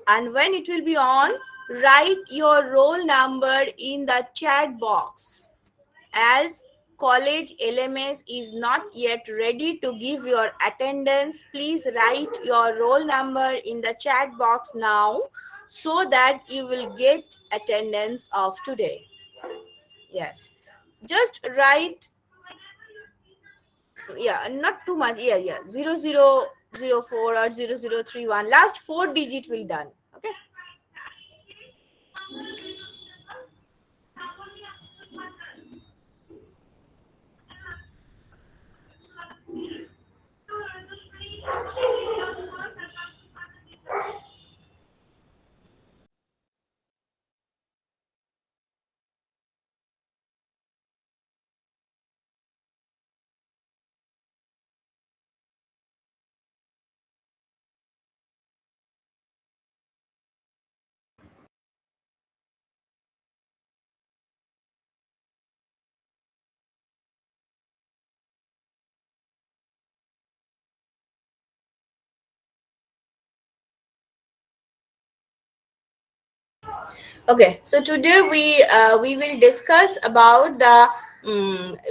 And when it will be on, write your roll number in the chat box. As college LMS is not yet ready to give your attendance, please write your roll number in the chat box now so that you will get attendance of today. Yes. Just write, yeah, not too much. Yeah, yeah. 0004 or 0031. Last four digit will done. Okay. Okay, so today we will discuss about the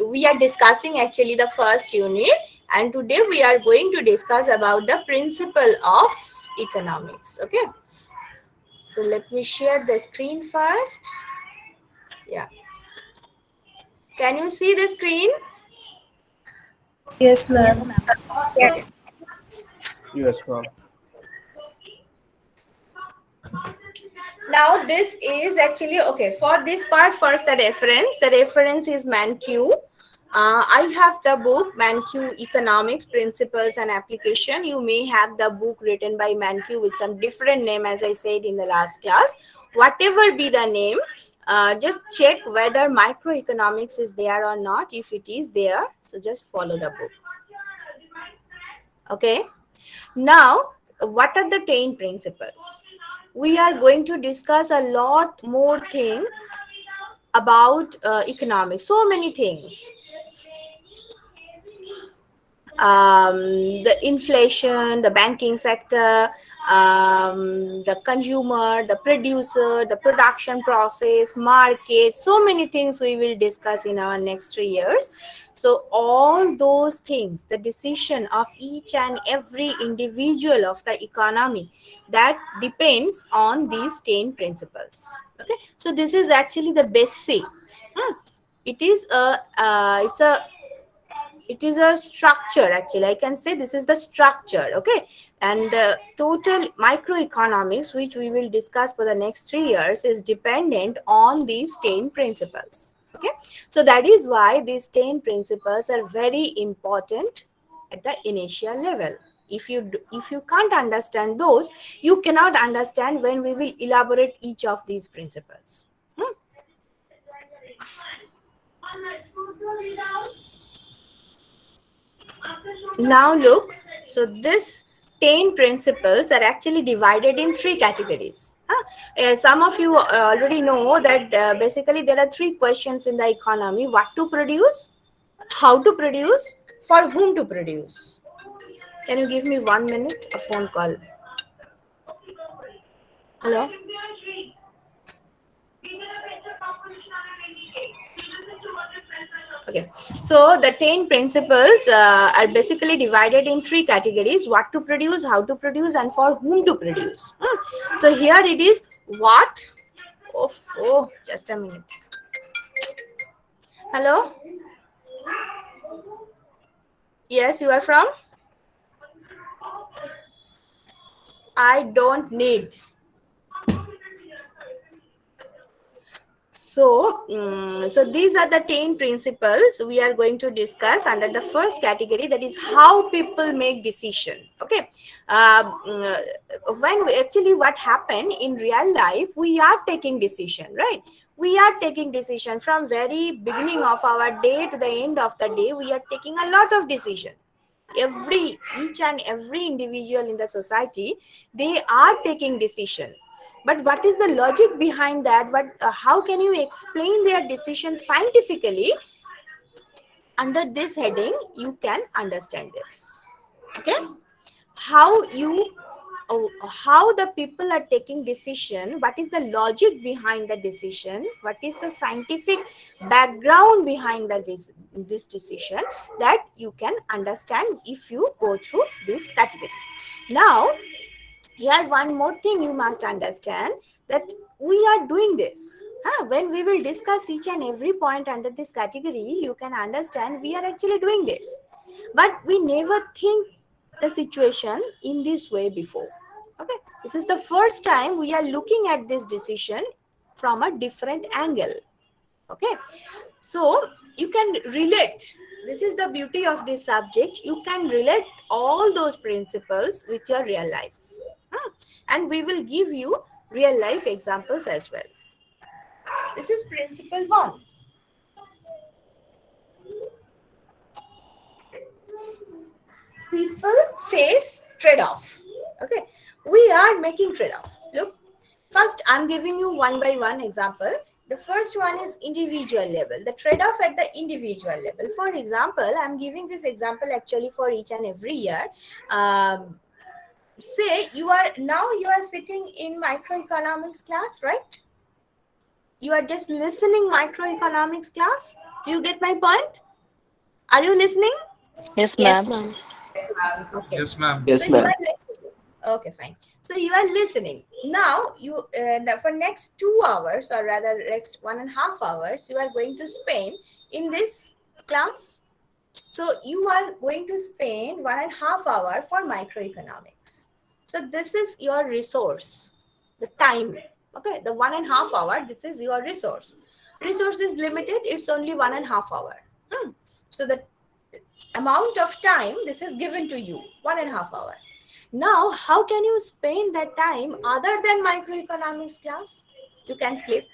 we are discussing actually the first unit, and today we are going to discuss about the principle of economics. Okay, so let me share the screen first. Yeah, can you see the screen? Yes, ma'am. Okay. Yes, ma'am. Now this is actually okay for this part. First, the reference is ManQ. I have the book ManQ Economics Principles and Application. You may have the book written by ManQ with some different name, as I said in the last class. Whatever be the name, just check whether microeconomics is there or not. If it is there, so just follow the book. Okay. Now, what are the 10 principles? We are going to discuss a lot more thing about economics. So many things. The inflation, the banking sector, the consumer, the producer, the production process, market, so many things we will discuss in our next 3 years. So, all those things, the decision of each and every individual of the economy, that depends on these 10 principles. Okay, so this is actually the basic. Hmm. It is a structure. Actually, I can say this is the structure. Okay, and total microeconomics, which we will discuss for the next 3 years, is dependent on these 10 principles. Okay, so that is why these 10 principles are very important at the initial level. If you can't understand those, you cannot understand when we will elaborate each of these principles. Hmm. Now look, so this 10 principles are actually divided in three categories. Some of you already know that basically there are three questions in the economy: what to produce, how to produce, for whom to produce. Can you give me 1 minute? A phone call. Hello? Okay, so the 10 principles are basically divided in three categories: what to produce, how to produce, and for whom to produce. So here it is: what. Oh, just a minute. Hello? Yes, you are from? I don't need. So these are the 10 principles we are going to discuss under the first category, that is how people make decision. Okay, when actually what happened in real life, we are taking decision, right? We are taking decision from very beginning of our day to the end of the day. We are taking a lot of decision. Each and every individual in the society, they are taking decision. But what is the logic behind that? How can you explain their decision scientifically? Under this heading you can understand this. Okay, how you how the people are taking decision, what is the logic behind the decision, what is the scientific background behind this decision, that you can understand if you go through this category. Now here one more thing you must understand, that we are doing this. When we will discuss each and every point under this category, you can understand we are actually doing this. But we never think the situation in this way before. Okay, this is the first time we are looking at this decision from a different angle. Okay, so you can relate. This is the beauty of this subject. You can relate all those principles with your real life. And we will give you real life examples as well. This is principle 1. People face trade-off. Okay, we are making trade-off. Look, first I'm giving you one by one example. The first one is individual level, the trade-off at the individual level. For example, I'm giving this example actually for each and every year. Say you are sitting in microeconomics class, right? You are just listening microeconomics class. Do you get my point? Are you listening? Yes, Yes, ma'am. ma'am. Okay. Yes, ma'am. Yes, So you ma'am. are listening. Okay, fine. So you are listening. Now you for next 2 hours, or rather next 1.5 hours, you are going to spend in this class. So you are going to spend 1.5 hour for microeconomics. So this is your resource, the time. Okay, the 1.5 hour, this is your resource. Resource is limited, it's only 1.5 hour. So the amount of time this is given to you, 1.5 hour. Now, how can you spend that time other than microeconomics class? You can sleep.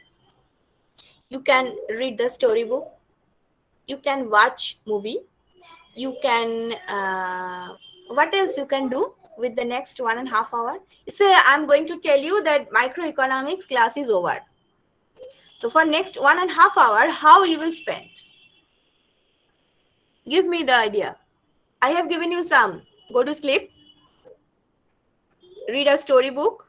You can read the storybook. You can watch movie. You can, what else you can do with the next 1.5 hour? Say, I'm going to tell you that microeconomics class is over. So for next 1.5 hour, how you will spend? Give me the idea. I have given you some. Go to sleep. Read a storybook.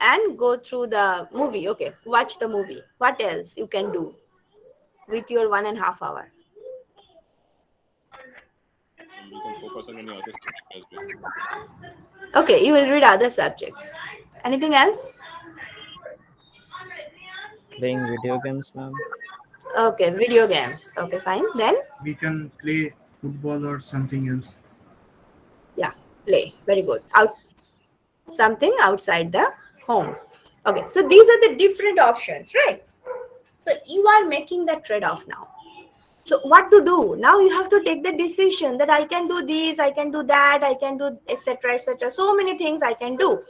And go through the movie. Okay, watch the movie. What else you can do with your 1.5 hour? You can focus on any other subject as well. Okay, you will read other subjects. Anything else? Playing video games, ma'am. Okay, video games. Okay, fine. Then, We can play football or something else. yeah, play. Very good. Something outside the home. Okay, so these are the different options, right? So you are making that trade-off now. So what to do? Now you have to take the decision that I can do this, I can do that, I can do etc. etc. So many things I can do.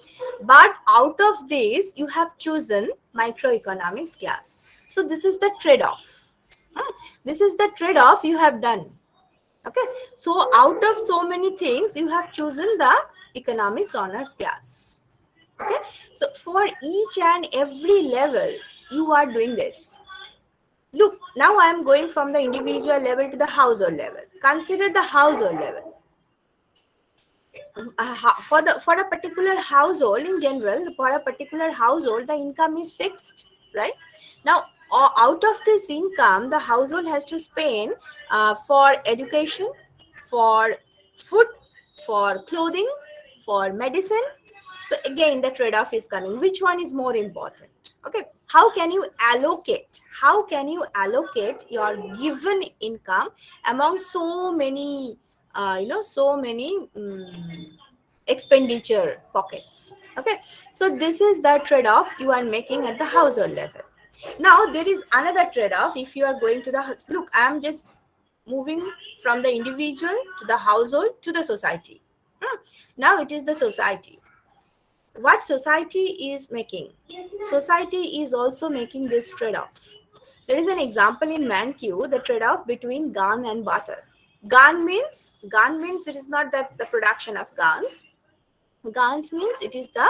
But out of this, you have chosen microeconomics class. So this is the trade-off. This is the trade-off you have done. Okay. So out of so many things, you have chosen the economics honors class. Okay. So for each and every level, you are doing this. Look, now I am going from the individual level to the household level. Consider the household level. For a particular household in general, for a particular household, the income is fixed, right? Now, out of this income, the household has to spend for education, for food, for clothing, for medicine. So again, the trade-off is coming. Which one is more important? Okay, how can you allocate? How can you allocate your given income among so many, expenditure pockets? Okay, so this is the trade-off you are making at the household level. Now there is another trade-off. If you are going to the look, I am just moving from the individual to the household to the society. Now it is the society. What society is making? Society is also making this trade-off. There is an example in ManQ, the trade-off between gun and butter. Gun means it is not that the production of guns. Guns means it is the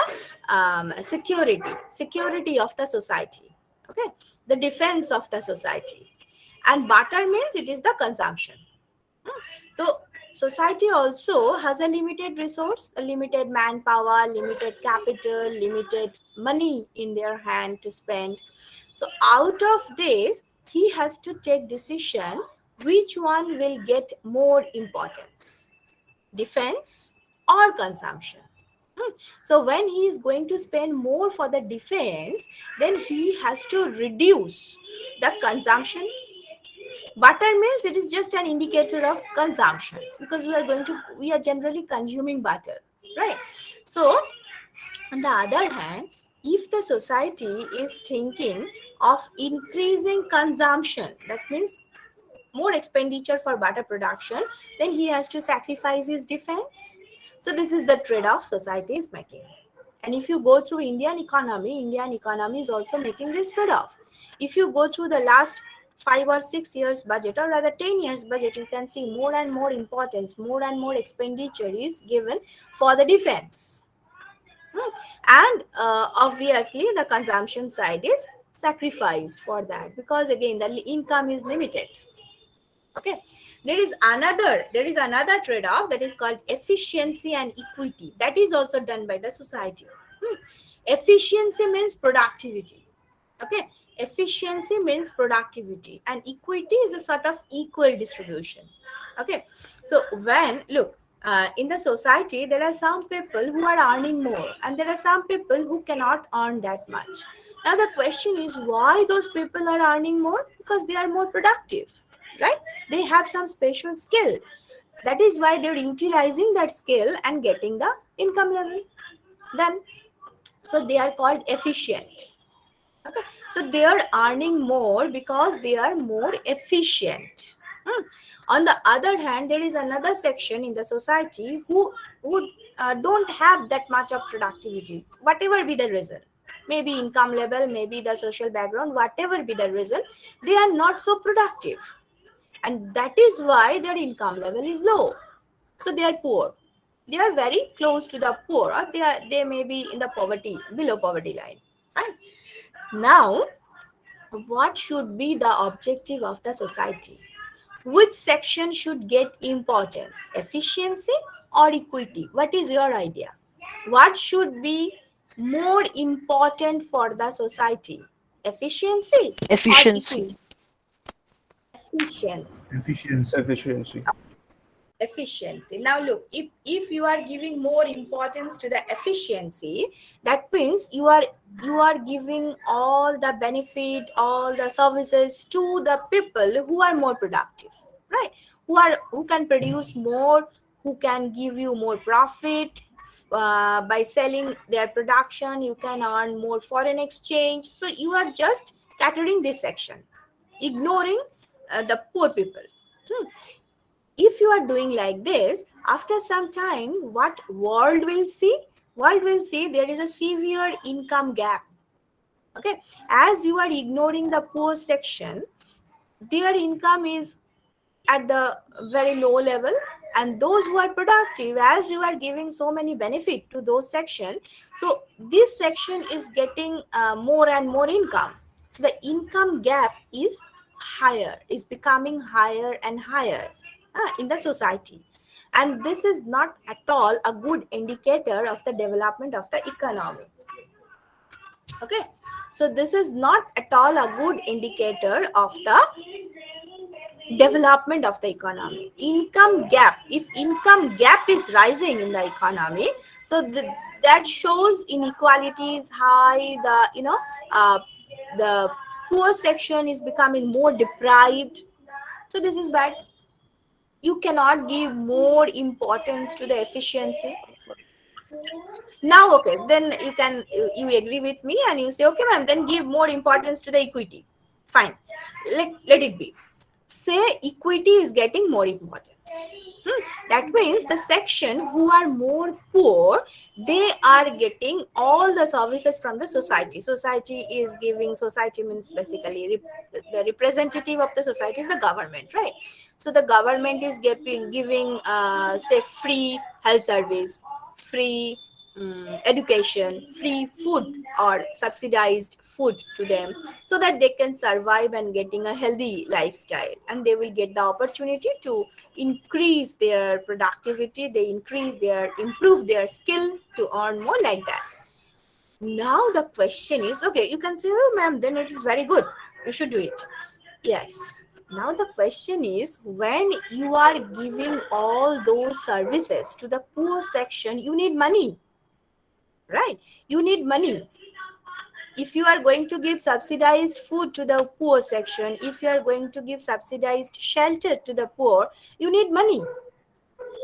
security of the society. Okay, the defense of the society. And butter means it is the consumption. So society also has a limited resource, a limited manpower, limited capital, limited money in their hand to spend. So out of this, he has to take decision which one will get more importance, defense or consumption. So when he is going to spend more for the defense, then he has to reduce the consumption. Butter means it is just an indicator of consumption, because we are generally consuming butter, right? So on the other hand, if the society is thinking of increasing consumption, that means more expenditure for butter production, then he has to sacrifice his defense. So this is the trade-off society is making. And if you go through Indian economy is also making this trade-off. If you go through the last 5 or 6 years budget, or rather 10 years budget, you can see more and more importance, more and more expenditure is given for the defense. And obviously the consumption side is sacrificed for that, because again the income is limited. Okay, there is another trade-off that is called efficiency and equity. That is also done by the society. Efficiency means productivity. Okay, efficiency means productivity, and equity is a sort of equal distribution. Okay, so when look, in the society there are some people who are earning more, and there are some people who cannot earn that much. Now the question is, why those people are earning more? Because they are more productive, right? They have some special skill. That is why they're utilizing that skill and getting the income level done. So they are called efficient. Okay, so they are earning more because they are more efficient. On the other hand, there is another section in the society who don't have that much of productivity, whatever be the reason. Maybe income level, maybe the social background, whatever be the reason, they are not so productive. And that is why their income level is low. So they are poor. They are very close to the poor, or they may be in the poverty, below poverty line. Right? Now, what should be the objective of the society? Which section should get importance? Efficiency or equity? What is your idea? What should be more important for the society? Efficiency or Efficiency. equity? Efficiency. Efficiency. Efficiency. Now look, if you are giving more importance to the efficiency, that means you are giving all the benefit, all the services to the people who are more productive, right? Who can produce more, who can give you more profit. By selling their production, you can earn more foreign exchange. So you are just catering this section, ignoring the poor people. If you are doing like this, after some time, what world will see? World will see there is a severe income gap. Okay, as you are ignoring the poor section, their income is at the very low level, and those who are productive, as you are giving so many benefit to those section, so this section is getting more and more income. So the income gap is becoming higher and higher in the society, and this is not at all a good indicator of the development of the economy. Okay, so this is not at all a good indicator of the development of the economy. Income gap, if income gap is rising in the economy, so that shows inequality is high, the poor section is becoming more deprived. So this is bad. You cannot give more importance to the efficiency. Now, okay, then you agree with me and you say, okay ma'am, then give more importance to the equity. Fine, let it be. Say equity is getting more importance. That means the section who are more poor, they are getting all the services from the society. Society means basically the representative of the society is the government, right? So the government is giving say free health service, free education, free food or subsidized food to them, so that they can survive and getting a healthy lifestyle, and they will get the opportunity to increase their productivity, they improve their skill to earn more like that. Now the question is, okay, you can say, oh ma'am, then it is very good, you should do it. Yes. Now the question is, when you are giving all those services to the poor section, you need money, right? You need money. If you are going to give subsidized food to the poor section, if you are going to give subsidized shelter to the poor, you need money.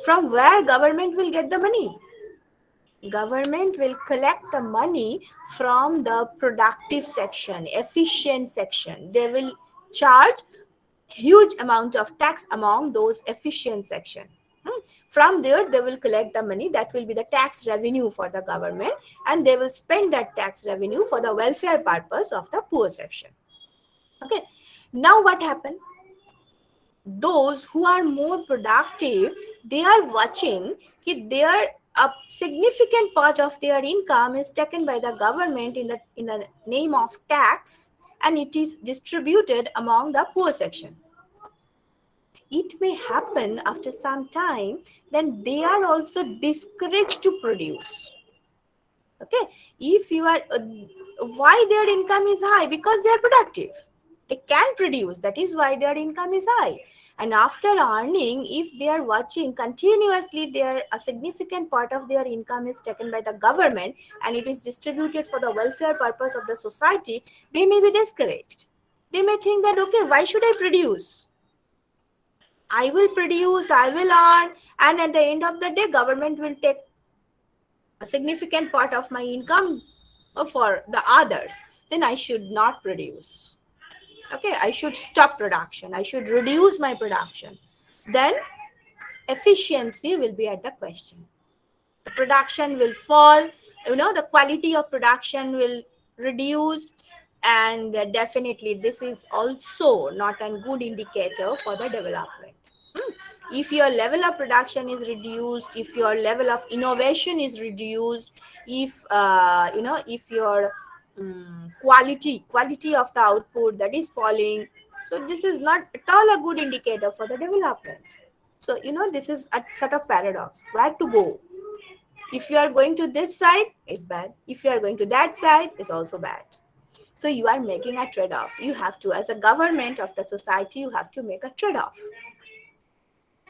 From where government will get the money? Government will collect the money from the productive section, efficient section. They will charge huge amount of tax among those efficient section. From there they will collect the money, that will be the tax revenue for the government, and they will spend that tax revenue for the welfare purpose of the poor section. Okay, now what happened? Those who are more productive, they are watching that their a significant part of their income is taken by the government in the name of tax, and it is distributed among the poor section. It may happen after some time, then they are also discouraged to produce. Okay, if you are why their income is high? Because they are productive, they can produce, that is why their income is high. And after earning, if they are watching continuously, their a significant part of their income is taken by the government and it is distributed for the welfare purpose of the society, they may be discouraged. They may think that, okay, why should I produce? I will produce, I will earn, and at the end of the day, government will take a significant part of my income for the others. Then I should not produce. Okay, I should stop production. I should reduce my production. Then efficiency will be at the question. The production will fall. The quality of production will reduce, and definitely this is also not a good indicator for the development. If your level of production is reduced, if your level of innovation is reduced, if your quality of the output that is falling, so this is not at all a good indicator for the development. So this is a sort of paradox, where to go. If you are going to this side, it's bad. If you are going to that side, it's also bad. So you are making a trade-off. You have to, as a government of the society, you have to make a trade-off,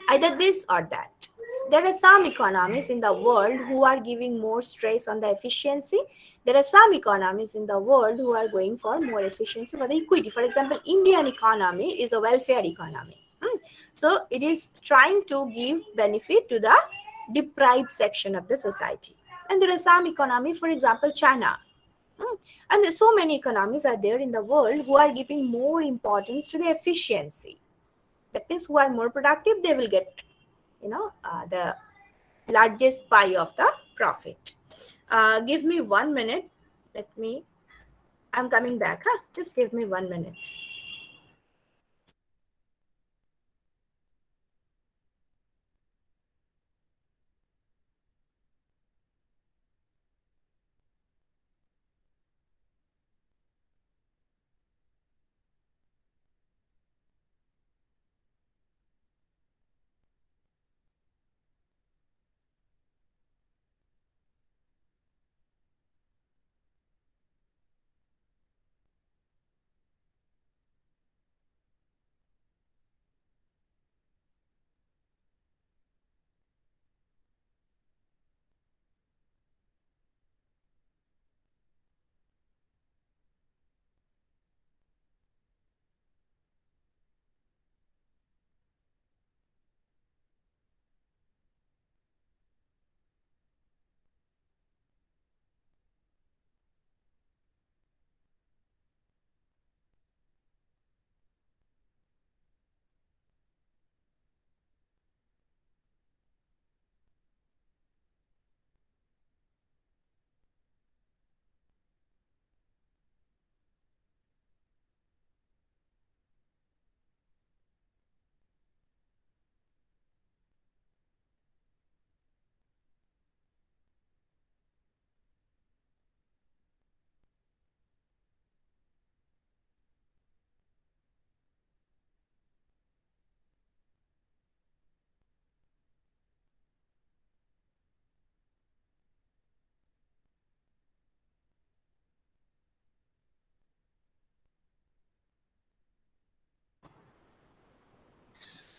either this or that. There are some economies in the world who are giving more stress on the efficiency. There are some economies in the world who are going for more efficiency for the equity. For example, Indian economy is a welfare economy. So it is trying to give benefit to the deprived section of the society. And there are some economy, for example, China. And there's so many economies are there in the world who are giving more importance to the efficiency. That means who are more productive, they will get the largest pie of the profit. Give me 1 minute. I'm coming back. Just give me 1 minute.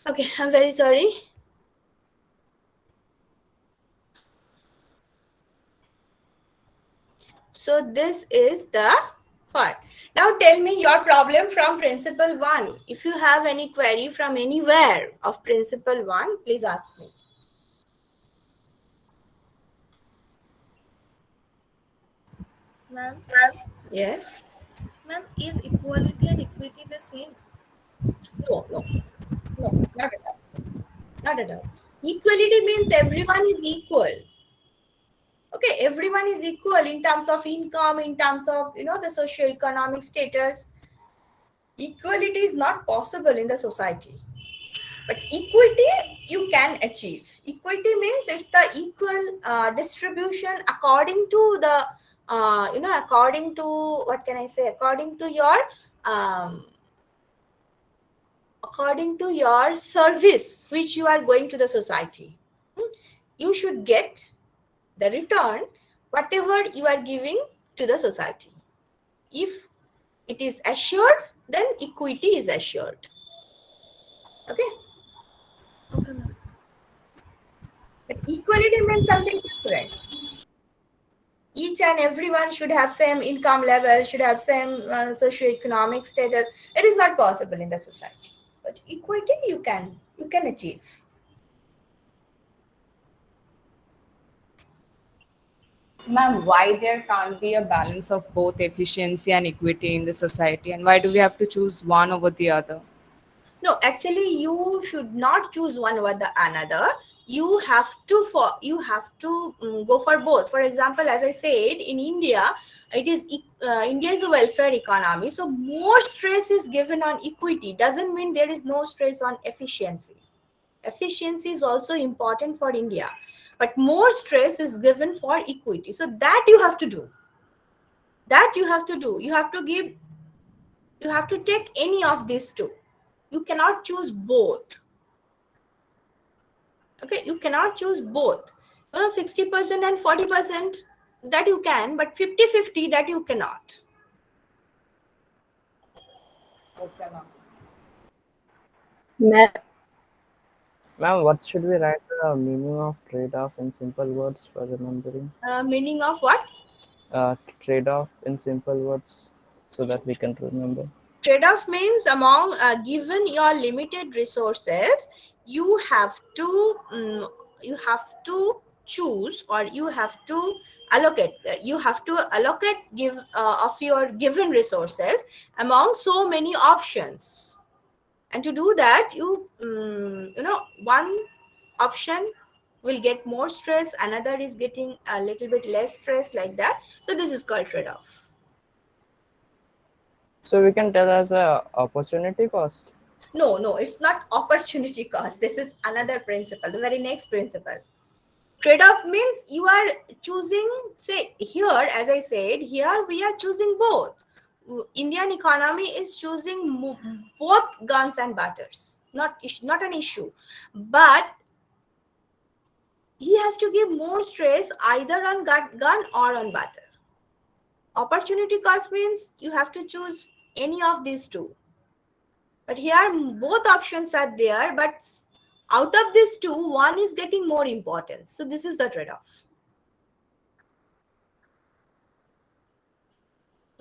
Okay, I'm very sorry. So this is the part. Now tell me your problem from principle 1. If you have any query from anywhere of principle 1, please ask me. Ma'am, Yes? ma'am, is equality and equity the same? No, no, no, not at all. Not at all. Equality means everyone is equal. Okay, everyone is equal in terms of income, in terms of, the socio-economic status. Equality is not possible in the society. But equity you can achieve. Equity means it's the equal distribution according to the, according to, what can I say, um, according to your service which you are going to the society. You should get the return whatever you are giving to the society. If it is assured, then equity is assured. Okay, Okay, ma'am. but equality means something different. Each and everyone should have same income level, should have same socio-economic status. It is not possible in the society, but equity you can achieve. Ma'am, why there can't be a balance of both efficiency and equity in the society, and why do we have to choose one over the other? No, actually you should not choose one over the another. You have to go for both. For example, as I said, in India, India is a welfare economy, so more stress is given on equity. Doesn't mean there is no stress on efficiency. Efficiency is also important for India, but more stress is given for equity. So that you have to do. You have to take any of these two. You cannot choose both. Okay, you cannot choose both. 60% and 40%, that you can, but 50-50, that you cannot. Okay, ma'am. Ma'am, what should we write the meaning of trade-off in simple words for remembering? Meaning of what? Trade-off in simple words so that we can remember. Trade-off means among given your limited resources, you have to choose, or you have to allocate give of your given resources among so many options. And to do that, one option will get more stress, another is getting a little bit less stress, like that. So this is called trade-off. So we can tell as a opportunity cost. No, it's not opportunity cost. This is another principle, the very next principle. Trade-off means you are choosing, say here, as I said, here we are choosing both. Indian economy is choosing both guns and butters. Not an issue. But he has to give more stress either on gun or on butter. Opportunity cost means you have to choose any of these two. But here both options are there, but out of these two, one is getting more importance. So this is the trade-off.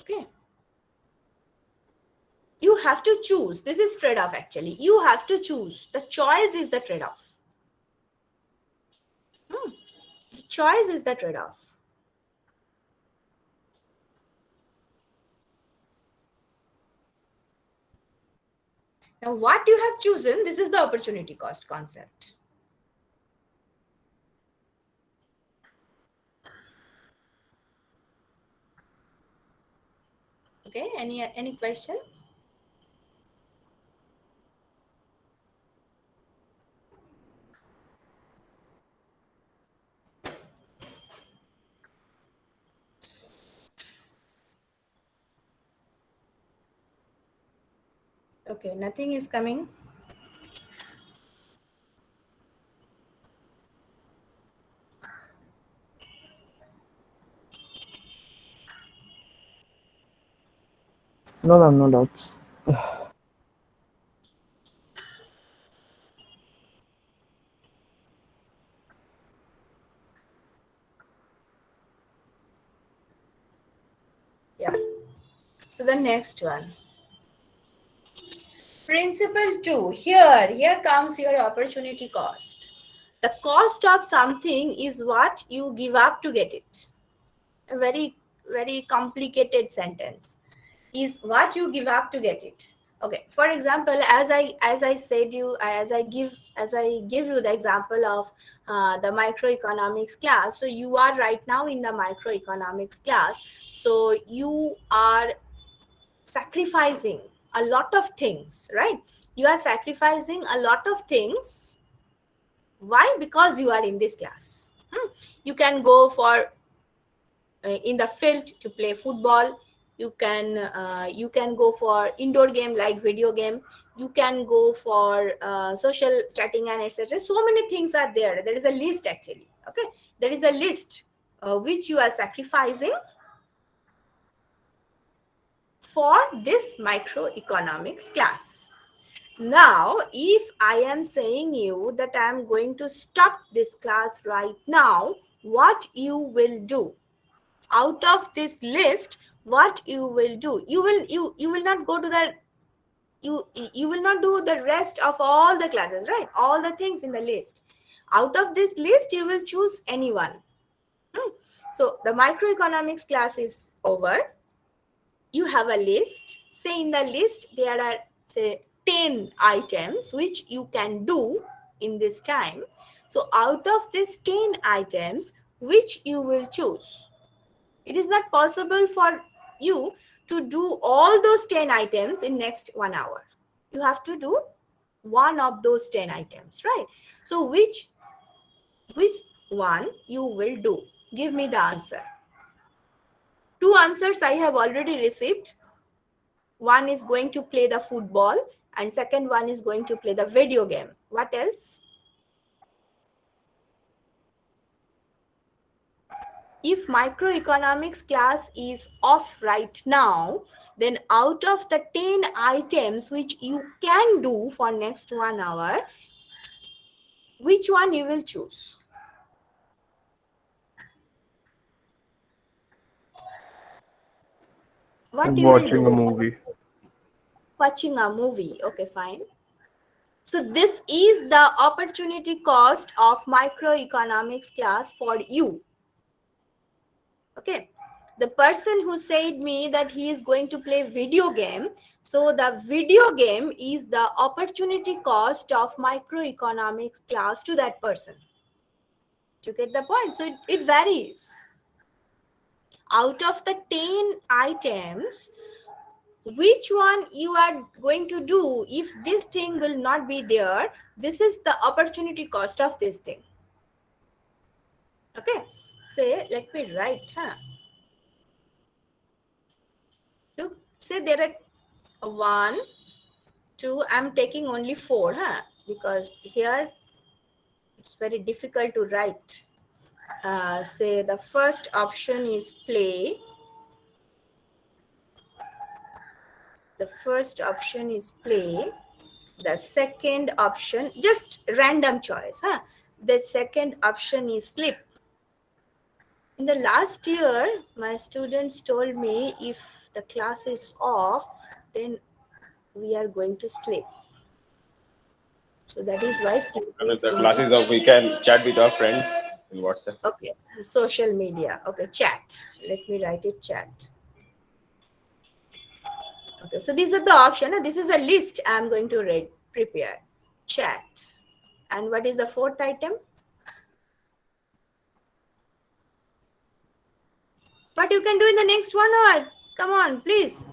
Okay. You have to choose. This is trade-off actually. You have to choose. The choice is the trade-off. The choice is the trade-off. Now what you have chosen, this is the opportunity cost concept. Okay, any question? Okay, nothing is coming. No, ma'am, no doubts. So the next one. Principle 2. Here comes your opportunity cost. The cost of something is what you give up to get it. A very, very complicated sentence. Is what you give up to get it. Okay. For example, as I said you, as I give you the example of the microeconomics class. So you are right now in the microeconomics class. So you are sacrificing a lot of things, right? You are sacrificing a lot of things. Why? Because you are in this class. You can go for in the field to play football. You can go for indoor game like video game. You can go for social chatting and etc. So many things are there. There is a list actually. Okay, there is a list which you are sacrificing for this microeconomics class. Now, if I am saying you that I am going to stop this class right now, what you will do? Out of this list, what you will do? You will not go to the you will not do the rest of all the classes, right? All the things in the list. Out of this list, you will choose anyone. So the microeconomics class is over. You have a list. Say in the list there are say 10 items which you can do in this time. So out of these 10 items, which you will choose? It is not possible for you to do all those 10 items in next 1 hour. You have to do one of those 10 items, right? So which one you will do? Give me the answer. 2 answers I have already received. One is going to play the football and second one is going to play the video game. What else? If microeconomics class is off right now, then out of the 10 items which you can do for next 1 hour, which one you will choose? What you will Watching do? a movie. Watching a movie. Okay, fine. So this is the opportunity cost of microeconomics class for you. Okay. The person who said me that he is going to play video game. So the video game is the opportunity cost of microeconomics class to that person. Do you get the point? So it varies. Out of the 10 items, which one you are going to do if this thing will not be there? This is the opportunity cost of this thing. Okay. Say, let me write. Look, say there are 1, 2. I'm taking only 4, because here it's very difficult to write. Say the first option is play. The first option is play. The second option, just random choice. The second option is sleep. In the last year, my students told me if the class is off, then we are going to sleep. So that is why sleep And if is the in class is off, we can chat with our friends in WhatsApp. Okay, social media. Okay, chat. Let me write it chat. Okay, so these are the options. This is a list I'm going to prepare. Chat. And what is the fourth item? What you can do in the next 1 hour? Come on, please.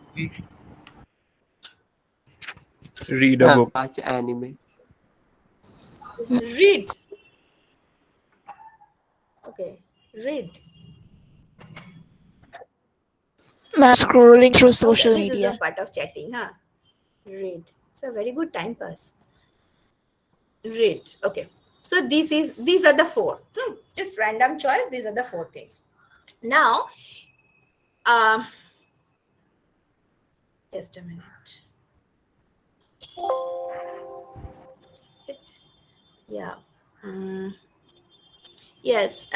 Read a book. Watch anime. Read. Okay, read. Scrolling through social This is media. a part of chatting, Read. It's a very good time pass. Read. Okay. So these are the 4. Just random choice. These are the 4 things. Now, just a minute. Yeah. Yes.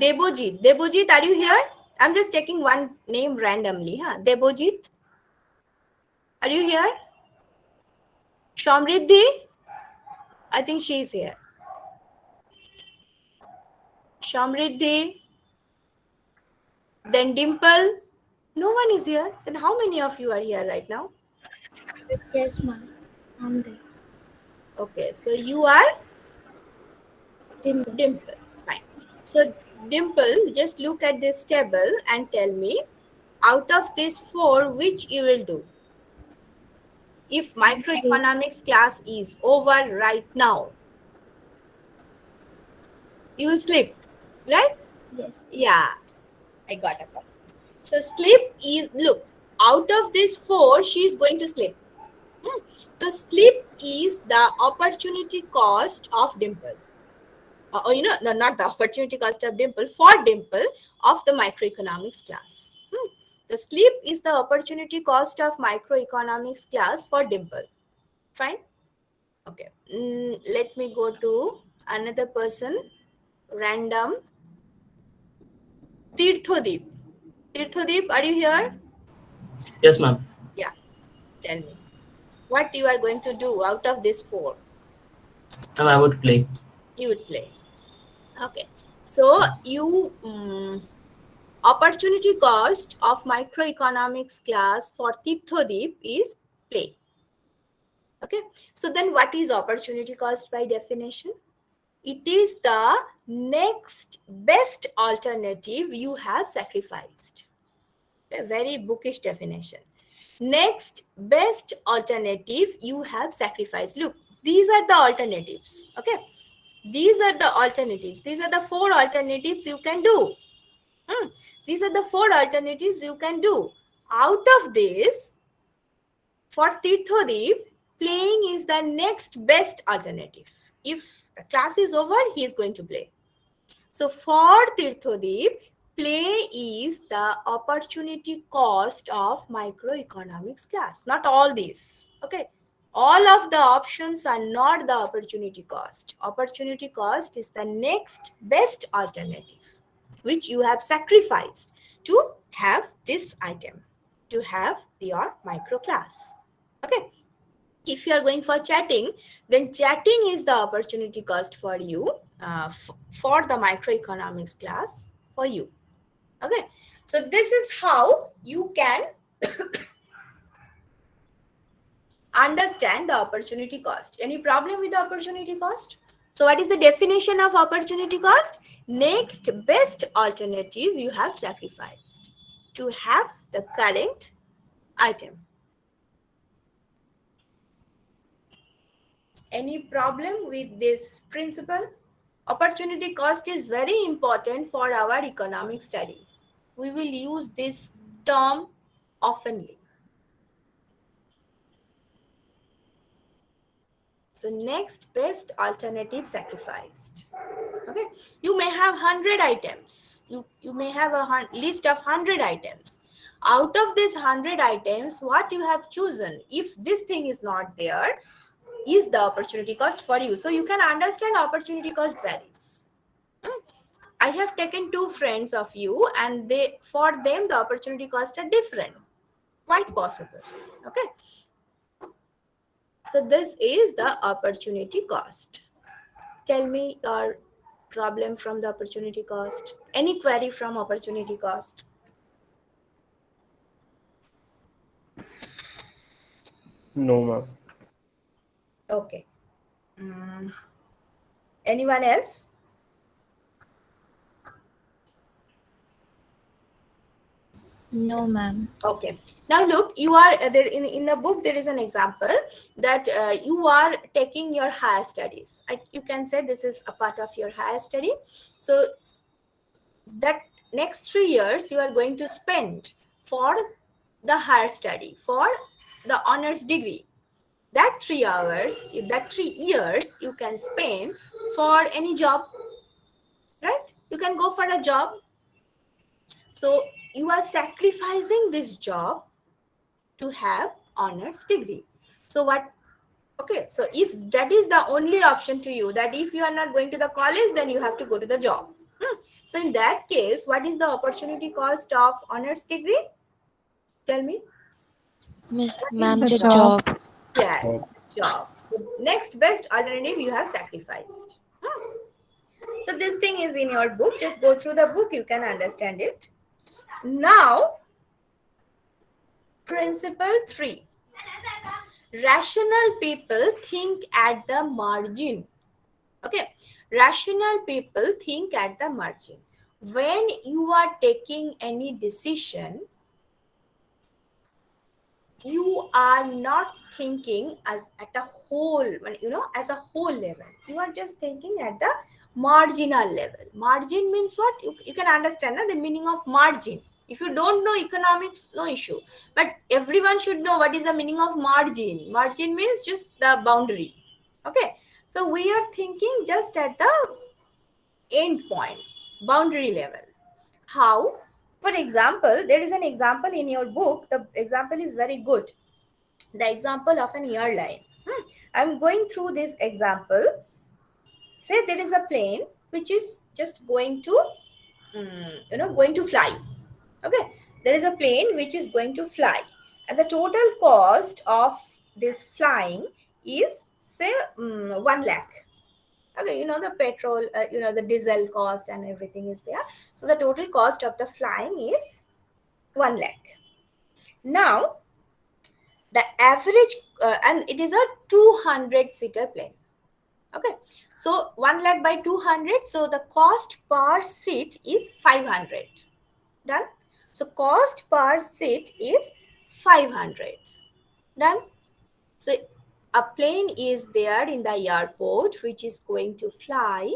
Debojit, are you here? I'm just taking one name randomly. Huh? Debojit, are you here? Shamriddhi, I think she's here. Shamriddhi, then Dimple. No one is here. Then how many of you are here right now? Yes, ma'am. I'm there. Okay, so you are Dimple. Dimple. Fine. So Dimple, just look at this table and tell me, out of these 4, which you will do? If microeconomics class is over right now, you will sleep, right? Yes. Yeah, I got a pass. So sleep is, look, out of these 4, she is going to sleep. The sleep is the opportunity cost of Dimple. Or not the opportunity cost of Dimple, for Dimple of the microeconomics class. The sleep is the opportunity cost of microeconomics class for Dimple. Fine. Okay. Let me go to another person. Random. Tirthodeep. Tirthodeep, are you here? Yes, ma'am. Yeah. Tell me, what you are going to do out of these 4? Ma'am, I would play. You would play. Okay. So you opportunity cost of microeconomics class for Tirthodeep is play. Okay. So then what is opportunity cost by definition? It is the next best alternative you have sacrificed. A very bookish definition. Next best alternative you have sacrificed. Look, these are the alternatives. Okay. These are the alternatives. These are the 4 alternatives you can do. These are the 4 alternatives you can do. Out of this, for Tirthodeep, playing is the next best alternative. If the class is over, he is going to play. So for Tirthodeep, play is the opportunity cost of microeconomics class. Not all these. Okay. All of the options are not the opportunity cost. Opportunity cost is the next best alternative, which you have sacrificed to have this item, to have your micro class. Okay. If you are going for chatting, then chatting is the opportunity cost for you, for the microeconomics class for you. Okay. So this is how you can understand the opportunity cost. Any problem with the opportunity cost? So what is the definition of opportunity cost? Next best alternative you have sacrificed to have the current item. Any problem with this principle? Opportunity cost is very important for our economic study. We will use this term oftenly. So next best alternative sacrificed. Okay, you may have 100 items. You may have a list of 100 items. Out of these 100 items, what you have chosen, if this thing is not there, is the opportunity cost for you. So you can understand opportunity cost varies. I have taken 2 friends of you, and for them the opportunity cost are different. Quite possible. Okay. So this is the opportunity cost. Tell me your problem from the opportunity cost. Any query from opportunity cost? No, ma'am. Okay. Anyone else? No, ma'am. Okay. Now look, you are there in the book. There is an example that you are taking your higher studies. You can say this is a part of your higher study. So that next 3 years you are going to spend for the higher study, for the honors degree. That 3 hours, that 3 years you can spend for any job, right? You can go for a job. So you are sacrificing this job to have honors degree. So what? Okay, so if that is the only option to you, that if you are not going to the college, then you have to go to the job. So in that case, what is the opportunity cost of honors degree? Tell me. Miss, What is ma'am, the the job? job. Yes, Job. job. Next best alternative you have sacrificed. So this thing is in your book. Just go through the book. You can understand it. Now, principle 3. Rational people think at the margin. Okay. Rational people think at the margin. When you are taking any decision, you are not thinking as at a whole, as a whole level. You are just thinking at the marginal level. Margin means what? You can understand the meaning of margin. If you don't know economics, no issue. But everyone should know what is the meaning of margin. Margin means just the boundary. Okay. So we are thinking just at the end point, boundary level. How? For example, there is an example in your book. The example is very good. The example of an airline. I'm going through this example. Say there is a plane which is just going to, going to fly. Okay, there is a plane which is going to fly, and the total cost of this flying is say 1 lakh. Okay, the petrol, the diesel cost and everything is there. So the total cost of the flying is 1 lakh. Now, the average, and it is a 200-seater plane. Okay, so 1 lakh by 200, so the cost per seat is 500. Done. So cost per seat is 500. Done. So a plane is there in the airport which is going to fly.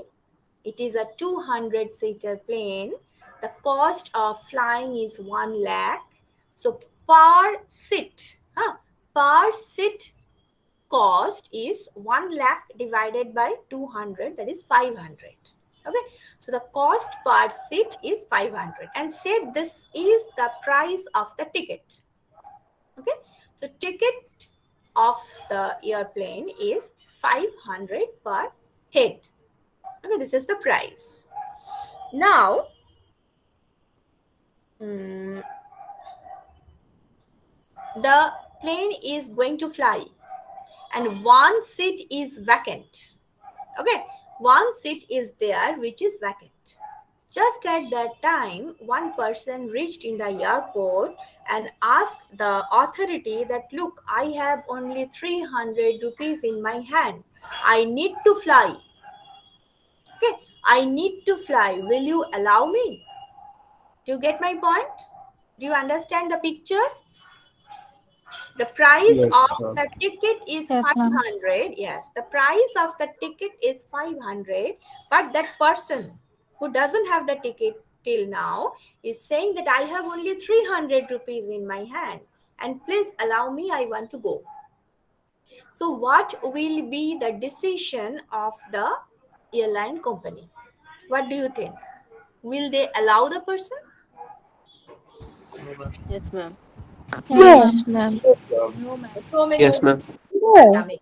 It is a 200-seater plane. The cost of flying is 1 lakh. So per seat cost is 1 lakh divided by 200, that is 500. Okay, so the cost per seat is 500, and say this is the price of the ticket. Okay, so ticket of the airplane is 500 per head. Okay, this is the price. Now, the plane is going to fly and one seat is vacant. Okay, one seat is there which is vacant. Just at that time, one person reached in the airport and asked the authority that, look, I have only 300 rupees in my hand. I need to fly. Okay, I need to fly. Will you allow me? Do you get my point? Do you understand the picture? The price Yes, of ma'am. the ticket is Yes, ma'am. 500. Yes, the price of the ticket is 500. But that person who doesn't have the ticket till now is saying that I have only 300 rupees in my hand. And please allow me, I want to go. So what will be the decision of the airline company? What do you think? Will they allow the person? Yes, ma'am. Yes, ma'am. So many Yes, ma'am. coming.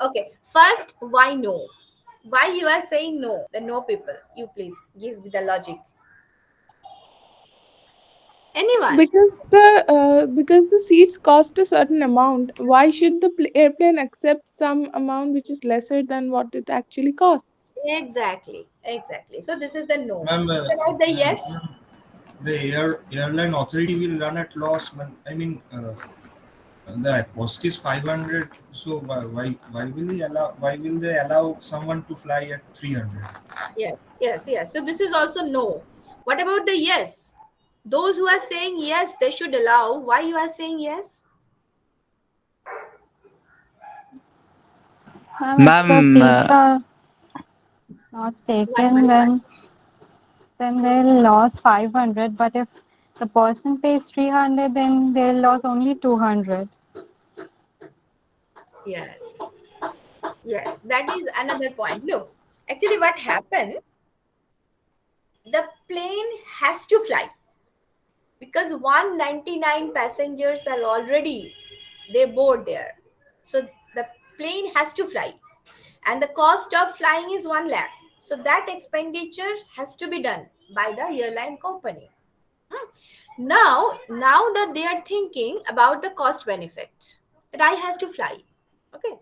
Okay, first, why no? Why you are saying no? The no people. You please give me the logic. Anyone? Because the seats cost a certain amount, why should the airplane accept some amount which is lesser than what it actually costs? Exactly. So this is the no. Ma'am, What about the yes? the airline authority will run at loss. The cost is 500. So why will they allow someone to fly at 300? Yes. So this is also no. What about the yes? Those who are saying yes, they should allow. Why you are saying yes? Ma'am, if the seats are not taken, Why? then they'll lose 500. But if the person pays 300, then they'll lose only 200. Yes, that is another point. Look, actually what happened, the plane has to fly because 199 passengers are already, they board there. So the plane has to fly and the cost of flying is 1 lakh. So that expenditure has to be done by the airline company. Now that they are thinking about the cost benefit, that I has to fly. Okay.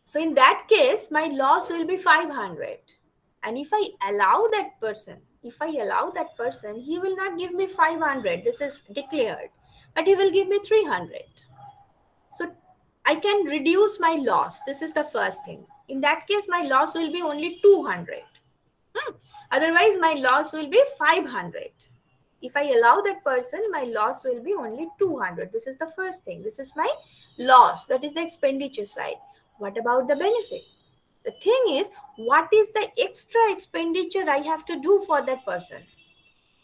So in that case, my loss will be 500. And if I allow that person, he will not give me 500. This is declared. But he will give me 300. So I can reduce my loss. This is the first thing. In that case, my loss will be only 200. Otherwise, my loss will be 500. If I allow that person, my loss will be only 200. This is the first thing. This is my loss. That is the expenditure side. What about the benefit? The thing is, what is the extra expenditure I have to do for that person?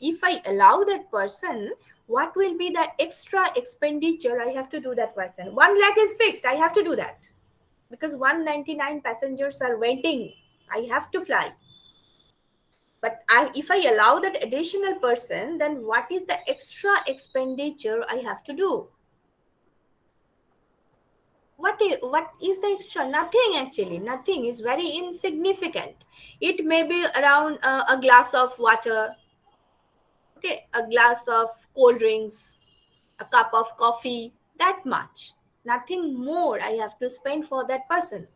If I allow that person, what will be the extra expenditure I have to do that person? 1 lakh is fixed. I have to do that. Because 199 passengers are waiting. I have to fly. But if I allow that additional person, then what is the extra expenditure I have to do? What is the extra? Nothing actually. Nothing. Is very insignificant. It may be around a glass of water, okay, a glass of cold drinks, a cup of coffee, that much. Nothing more I have to spend for that person.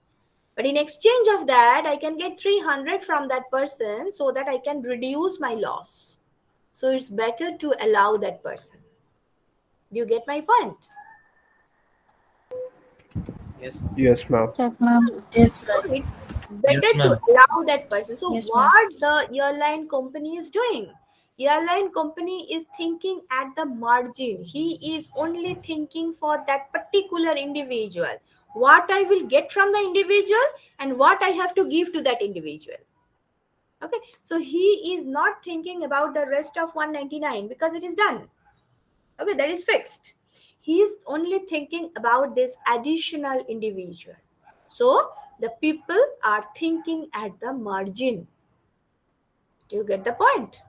But in exchange of that, I can get 300 from that person so that I can reduce my loss. So it's better to allow that person. Do you get my point? Yes. Yes, ma'am. Yes, ma'am. Yes, ma'am. It's better Yes, to ma'am. allow that person. So Yes, ma'am. what the airline company is doing? Airline company is thinking at the margin. He is only thinking for that particular individual. What I will get from the individual and what I have to give to that individual. Okay, so he is not thinking about the rest of 199 because it is done. Okay, that is fixed. He is only thinking about this additional individual. So the people are thinking at the margin. Do you get the point?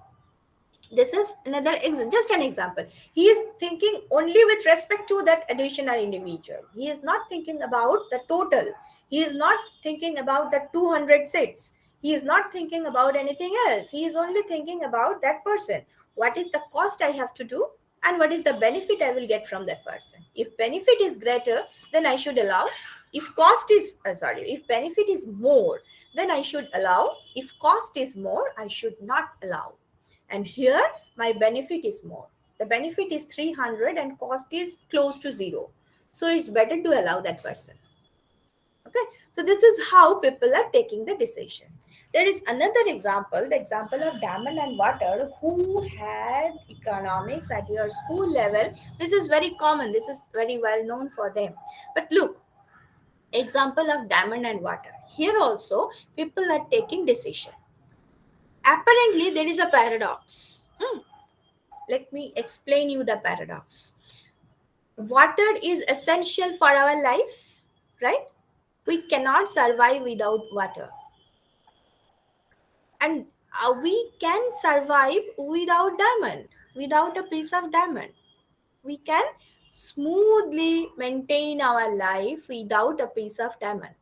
This is another just an example. He is thinking only with respect to that additional individual. He is not thinking about the total. He is not thinking about the 200 seats. He is not thinking about anything else. He is only thinking about that person. What is the cost I have to do and what is the benefit I will get from that person? If benefit is greater, then I should allow. If if benefit is more, then I should allow. If cost is more, I should not allow. And here my benefit is more. The benefit is 300 and cost is close to 0. So it's better to allow that person. Okay. So this is how people are taking the decision. There is another example, the example of Damon and Water, who had economics at your school level. This is very common. This is very well known for them. But look, example of Damon and Water. Here also people are taking decision. Apparently there is a paradox. Let me explain you the paradox. Water is essential for our life, right? We cannot survive without water. And we can survive without diamond, without a piece of diamond. We can smoothly maintain our life without a piece of diamond.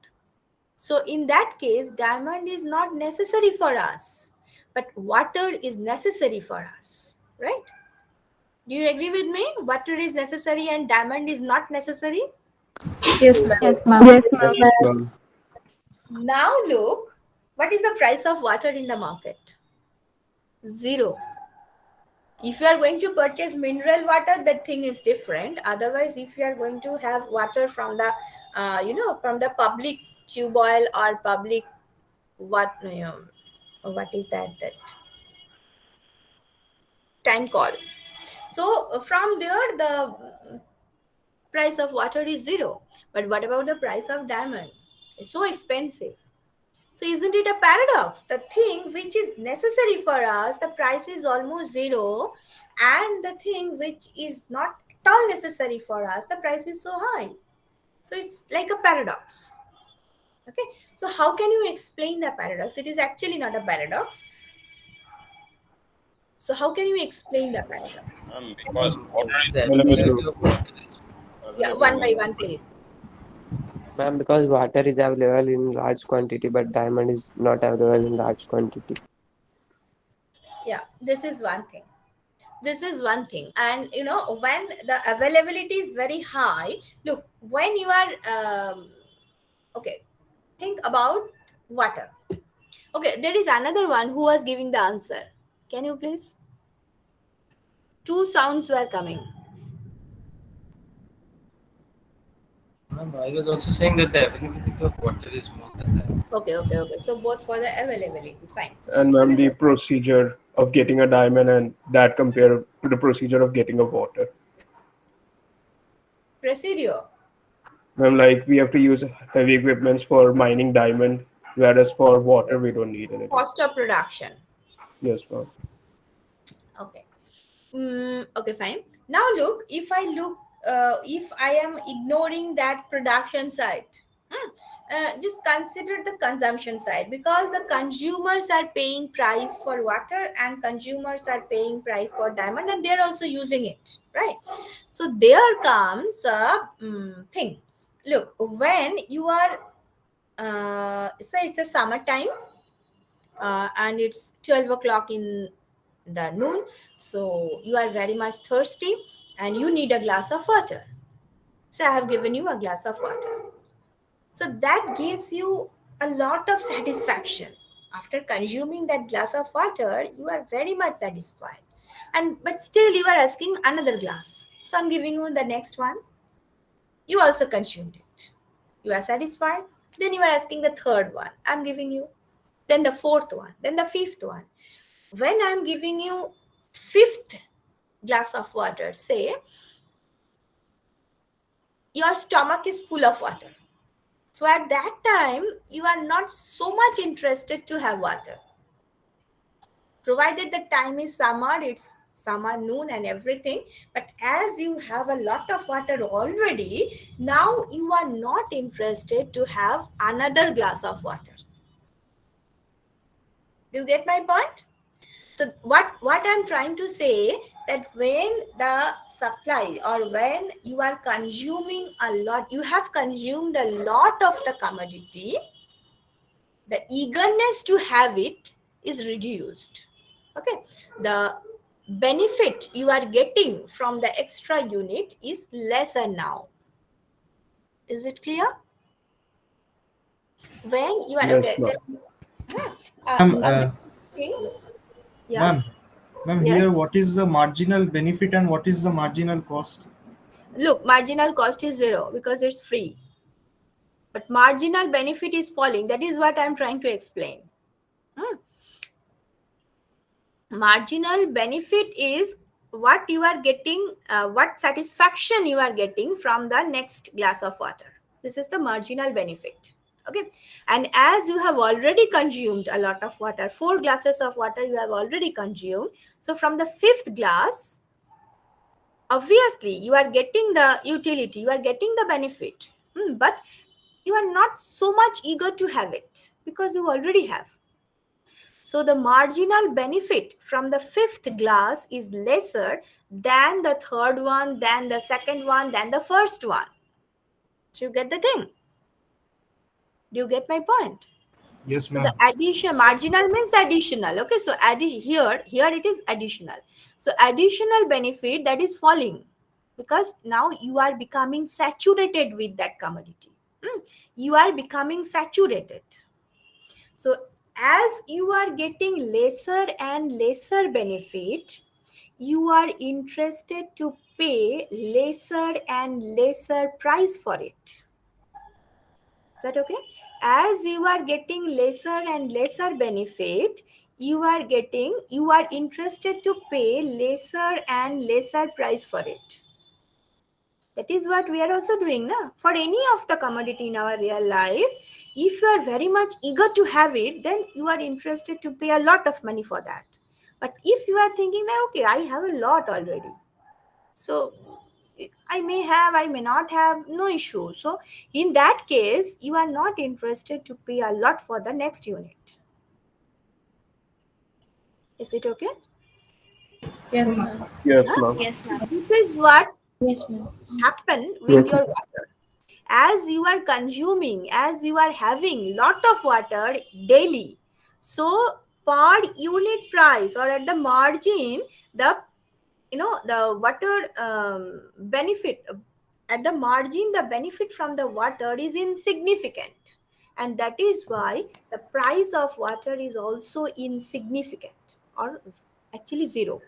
So in that case, diamond is not necessary for us. But water is necessary for us, right? Do you agree with me? Water is necessary and diamond is not necessary. Yes, ma'am. Yes, ma'am. Yes, ma'am. Now look, what is the price of water in the market? 0. If you are going to purchase mineral water, that thing is different. Otherwise, if you are going to have water from the, from the public tube oil or public what is that tank call. So from there, the price of water is 0. But what about the price of diamond? It's so expensive. So isn't it a paradox? The thing which is necessary for us, the price is almost 0. And the thing which is not at all necessary for us, the price is so high. So it's like a paradox. Okay. So how can you explain the paradox? It is actually not a paradox. So how can you explain the paradox? Because water is The Availability. availability of water is Yeah, one by one, please. Ma'am, because water is available in large quantity, but diamond is not available in large quantity. Yeah, this is one thing. This is one thing. And you know, when the availability is very high, look, when you are okay, think about water. Okay, there is another one who was giving the answer. Can you please? Two sounds were coming. Ma'am, I was also saying that the availability of water is more than that. Okay. So both for the availability, fine. And So ma'am, this the is procedure of getting a diamond and that compared to the procedure of getting a water. procedure. Ma'am, like we have to use heavy equipments for mining diamond, whereas for water we don't need anything. Cost of production. Yes, ma'am. Okay. Okay, fine. Now look, if I am ignoring that production side, just consider the consumption side, because the consumers are paying price for water and consumers are paying price for diamond, and they're also using it, right? So there comes a thing. Look, when you are, say it's a summertime, and it's 12 o'clock in the noon, so you are very much thirsty and you need a glass of water. So I have given you a glass of water, so that gives you a lot of satisfaction. After consuming that glass of water, you are very much satisfied, and but still you are asking another glass, so I'm giving you the next one. You also consumed it, you are satisfied, then you are asking the third one, I'm giving you, then the fourth one, then the fifth one. When I'm giving you fifth glass of water, say your stomach is full of water, so at that time you are not so much interested to have water, provided the time is summer, it's summer noon and everything. But as you have a lot of water already, now you are not interested to have another glass of water. Do you get my point? So what I'm trying to say, that when the supply, or when you are consuming a lot, you have consumed a lot of the commodity, the eagerness to have it is reduced. Okay, the benefit you are getting from the extra unit is lesser now. Is it clear? When you are Yes, okay, ma'am. Ma'am, another thing, yeah. ma'am, Yes. here what is the marginal benefit and what is the marginal cost? Look, marginal cost is zero because it's free, but marginal benefit is falling. That is what I'm trying to explain. Marginal benefit is what you are getting, what satisfaction you are getting from the next glass of water. This is the marginal benefit. Okay, and as you have already consumed a lot of water, 4 glasses of water you have already consumed, so from the 5th glass, obviously you are getting the utility, you are getting the benefit, but you are not so much eager to have it because you already have. So the marginal benefit from the 5th glass is lesser than the 3rd one, than the 2nd one, than the 1st one. Do you get the thing? Do you get my point? Yes, So ma'am. the addition, marginal means the additional. Okay, so here it is additional. So additional benefit, that is falling, because now you are becoming saturated with that commodity. You are becoming saturated. So as you are getting lesser and lesser benefit, you are interested to pay lesser and lesser price for it. Is that okay? As you are getting lesser and lesser benefit, you are interested to pay lesser and lesser price for it. That is what we are also doing now. For any of the commodity in our real life, if you are very much eager to have it, then you are interested to pay a lot of money for that. But if you are thinking that, okay, I have a lot already, so I may have, I may not have, no issue. So in that case, you are not interested to pay a lot for the next unit. Is it okay? Yes, ma'am. Yes, Huh? ma'am. Yes, ma'am. This is what Yes, ma'am. happen with Yes, your ma'am. water. as you are consuming, as you are having lot of water daily, so per unit price or at the margin, the the water benefit at the margin, the benefit from the water is insignificant, and that is why the price of water is also insignificant or actually zero.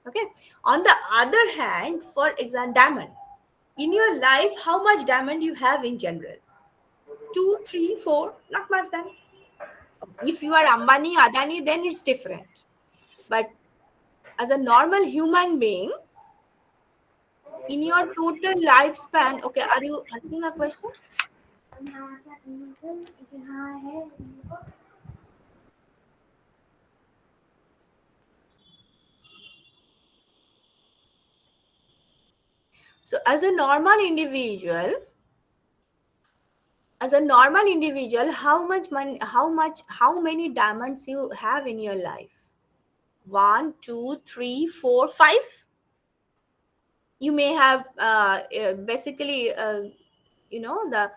Okay. On the other hand, for example, diamond, in your life, how much diamond you have in general? 2, 3, 4, not much. Then if you are Ambani, Adani, then it's different. But as a normal human being, in your total lifespan, okay, are you asking a question? So as a normal individual, how much money, how many diamonds you have in your life? 1, 2, 3, 4, 5. You may have basically the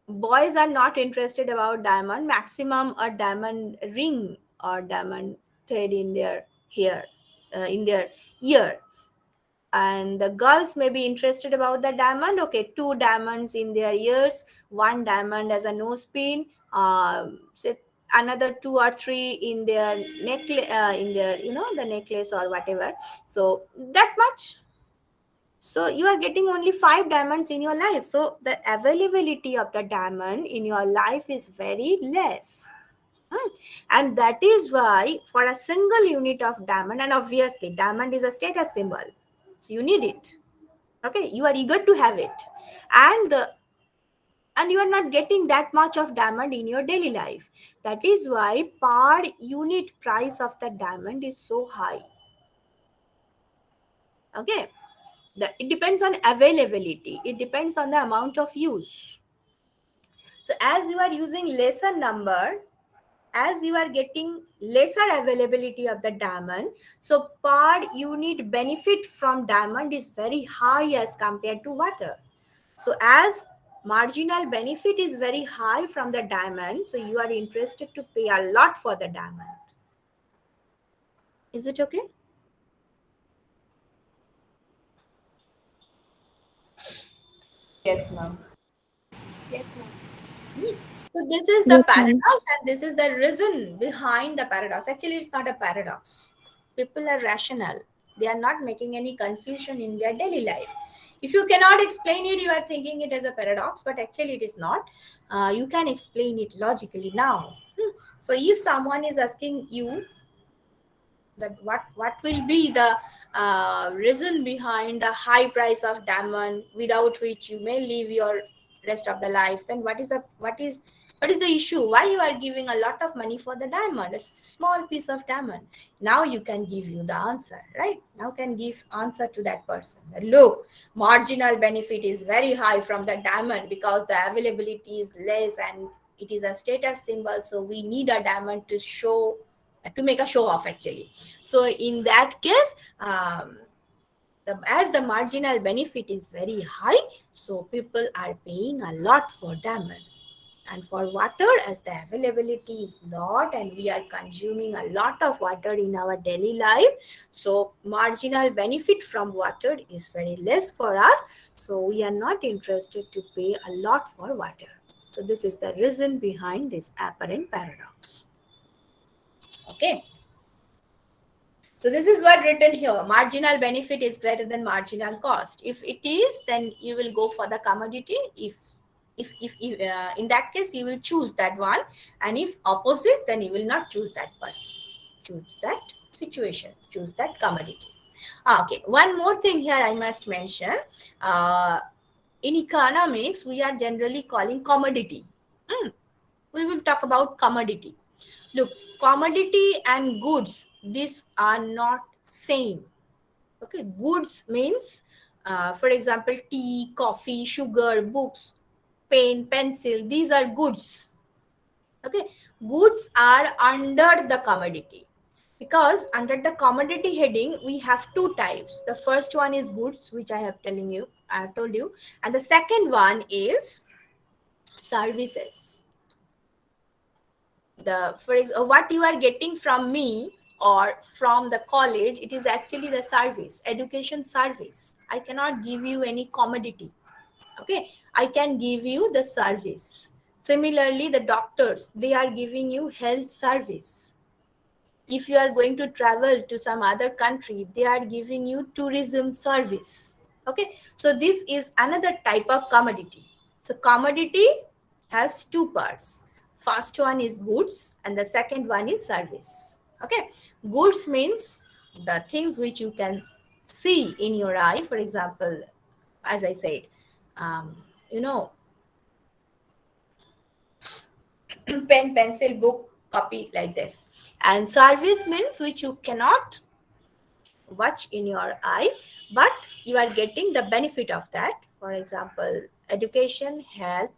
boys are not interested about diamond, maximum a diamond ring or diamond thread in their hair, in their ear. And the girls may be interested about the diamond, okay, 2 diamonds in their ears, 1 diamond as a nose pin, say another 2 or 3 in their necklace, in their the necklace or whatever. So that much. So you are getting only 5 diamonds in your life. So the availability of the diamond in your life is very less. And that is why for a single unit of diamond, and obviously diamond is a status symbol, so you need it. Okay, you are eager to have it, and you are not getting that much of diamond in your daily life. That is why per unit price of the diamond is so high. Okay, it depends on availability, it depends on the amount of use. So as you are using lesser number, as you are getting lesser availability of the diamond, so per unit benefit from diamond is very high as compared to water. So as marginal benefit is very high from the diamond, so you are interested to pay a lot for the diamond. Is it okay? Yes, ma'am. Yes, ma'am. So this is the Yes, ma'am. paradox, and this is the reason behind the paradox. Actually, it's not a paradox. People are rational. They are not making any confusion in their daily life. If you cannot explain it, you are thinking it as a paradox, but actually it is not. You can explain it logically now. So if someone is asking you that what will be the reason behind the high price of diamond without which you may live your rest of the life, then what is the issue? Why you are giving a lot of money for the diamond, a small piece of diamond? Now you can give you the answer, right? Now can give answer to that person. Look, marginal benefit is very high from the diamond because the availability is less and it is a status symbol, so we need a diamond to make a show off actually. So in that case, as the marginal benefit is very high, so people are paying a lot for diamond. And for water, as the availability is not and we are consuming a lot of water in our daily life, so marginal benefit from water is very less for us, so we are not interested to pay a lot for water. So this is the reason behind this apparent paradox. Okay, so this is what written here: marginal benefit is greater than marginal cost. If it is, then you will go for the commodity. If in that case you will choose that one, and if opposite, then you will not choose that person, choose that situation, choose that commodity. Okay, one more thing here I must mention. In economics, we are generally calling commodity. We will talk about commodity. Look, commodity and goods, these are not same. Okay, goods means, for example, tea, coffee, sugar, books, pen, pencil, these are goods. Okay, goods are under the commodity. because under the commodity heading we have two types. The first one is goods, which I have told you, and the second one is services. What you are getting from me or from the college, it is actually the service, education service. I cannot give you any commodity. Okay, I can give you the service. Similarly, the doctors, they are giving you health service. If you are going to travel to some other country, they are giving you tourism service. Okay, so this is another type of commodity. So commodity has two parts. First one is goods and the second one is service. Okay, goods means the things which you can see in your eye. For example, as I said, pen, pencil, book, copy, like this. And service means which you cannot watch in your eye, but you are getting the benefit of that. For example, education, health,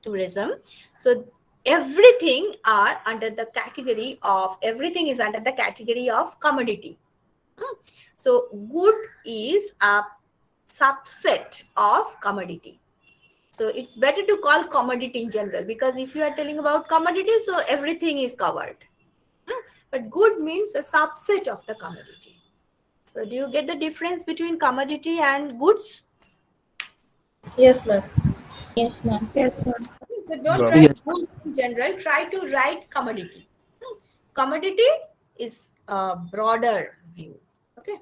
tourism. So everything is under the category of commodity. So good is a subset of commodity. So it's better to call commodity in general, because if you are telling about commodity, so everything is covered. But good means a subset of the commodity. So do you get the difference between commodity and goods? Yes, ma'am. Yes, ma'am. So don't Got write goods in general, try to write commodity. Commodity is a broader view. Okay.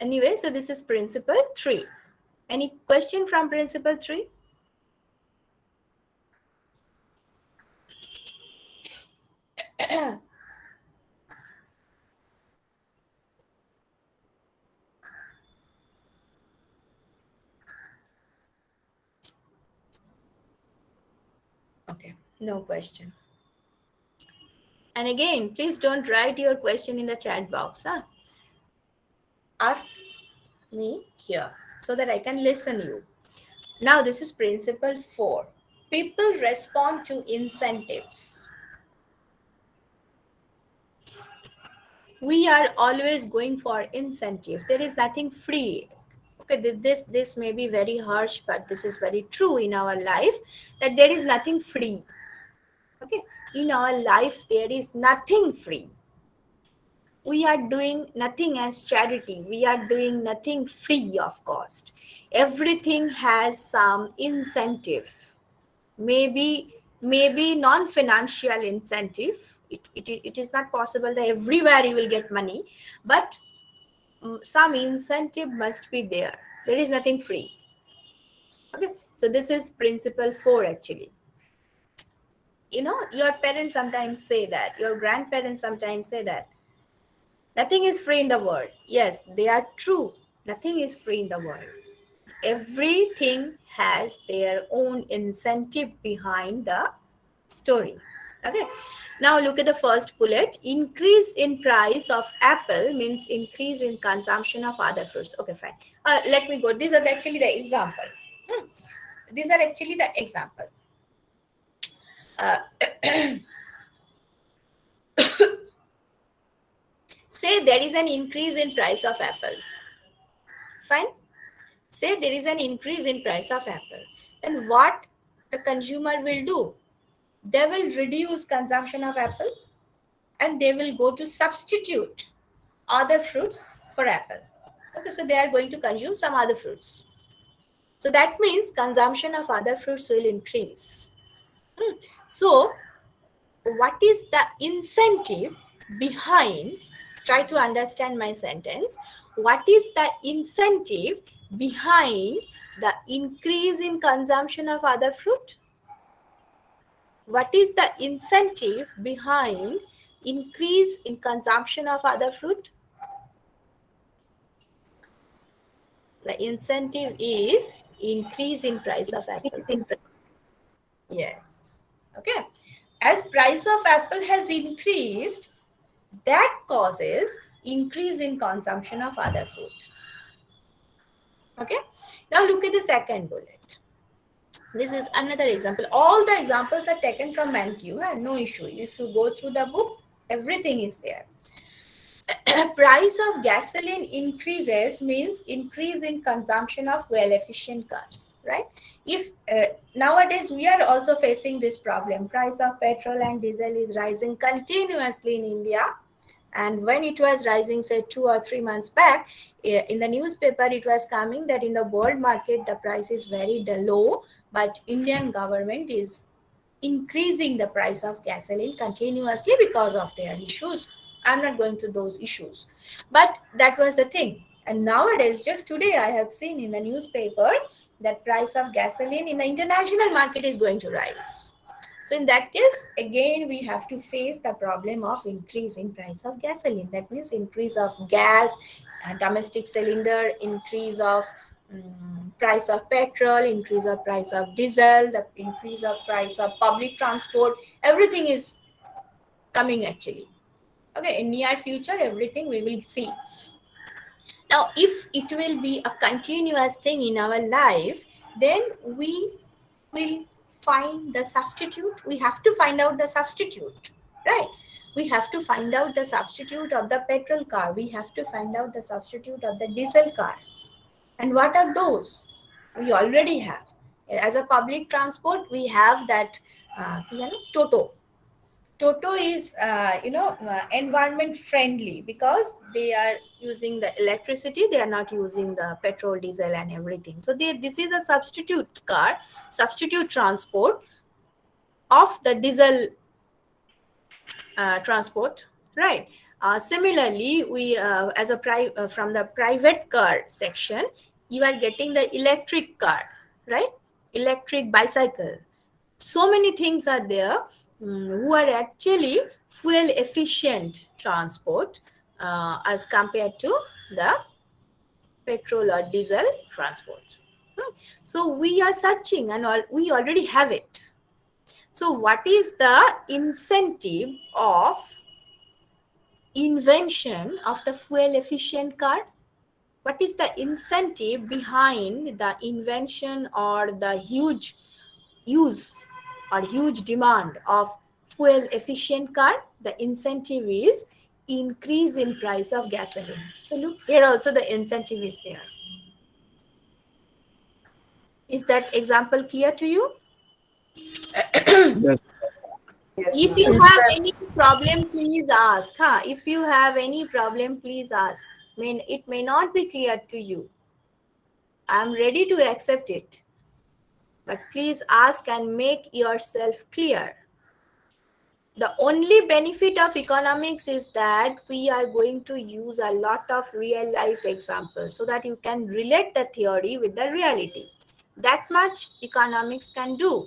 Anyway, so this is principle 3. Any question from principle 3? Okay, no question. And again, please don't write your question in the chat box. Ask me here so that I can listen you. Now this is principle 4. People respond to incentives. We are always going for incentive. There is nothing free. Okay, this may be very harsh, but this is very true in our life, that there is nothing free. Okay, in our life there is nothing free. We are doing nothing as charity. We are doing nothing free of cost. Everything has some incentive. Maybe non-financial incentive. It is not possible that everywhere you will get money, but some incentive must be there. There is nothing free. Okay, so this is principle 4 actually. Your parents sometimes say that, your grandparents sometimes say that nothing is free in the world. Yes, they are true. Nothing is free in the world. Everything has their own incentive behind the story. Okay, now look at the first bullet. Increase in price of apple means increase in consumption of other fruits. Okay, fine. Let me go. These are actually the example. These are actually the example. Say there is an increase in price of apple. Fine. Say there is an increase in price of apple. Then what the consumer will do? They will reduce consumption of apple and they will go to substitute other fruits for apple. Okay, so they are going to consume some other fruits. So that means consumption of other fruits will increase. So what is the incentive behind? Try to understand my sentence. What is the incentive behind the increase in consumption of other fruit? What is the incentive behind increase in consumption of other fruit? The incentive is increase in price of apple. Yes. Okay. As price of apple has increased, that causes increase in consumption of other fruit. Okay. Now look at the second bullet. This is another example. All the examples are taken from ManQ and no issue. If you go through the book, everything is there. price of gasoline increases means increase in consumption of well efficient cars, right? If nowadays we are also facing this problem, price of petrol and diesel is rising continuously in India. And when it was rising, say 2 or 3 months back, in the newspaper it was coming that in the world market the price is very low, but Indian government is increasing the price of gasoline continuously because of their issues. I'm not going to those issues, but that was the thing. And nowadays, just today, I have seen in the newspaper that price of gasoline in the international market is going to rise. So in that case, again, we have to face the problem of increase in price of gasoline. That means increase of gas, domestic cylinder, increase of price of petrol, increase of price of diesel, the increase of price of public transport. Everything is coming actually. Okay, in near future, everything we will see. Now, if it will be a continuous thing in our life, then we will find the substitute. We have to find out the substitute, right? We have to find out the substitute of the petrol car. We have to find out the substitute of the diesel car. And what are those? We already have. As a public transport, we have that Toto. Toto is, environment friendly because they are using the electricity. They are not using the petrol, diesel and everything. So this is a substitute car, substitute transport of the diesel transport, right? Similarly, we as a from the private car section, you are getting the electric car, right? Electric bicycle. So many things are there who are actually fuel efficient transport as compared to the petrol or diesel transport. So we are searching and we already have it. So what is the incentive of invention of the fuel efficient car? What is the incentive behind the invention or the huge use or huge demand of fuel efficient car? The incentive is increase in price of gasoline. So look here, also the incentive is there. Is that example clear to you? Yes. If you have any problem, please ask. If you have any problem, please ask. It may not be clear to you. I'm ready to accept it. But please ask and make yourself clear. The only benefit of economics is that we are going to use a lot of real life examples so that you can relate the theory with the reality. That much economics can do.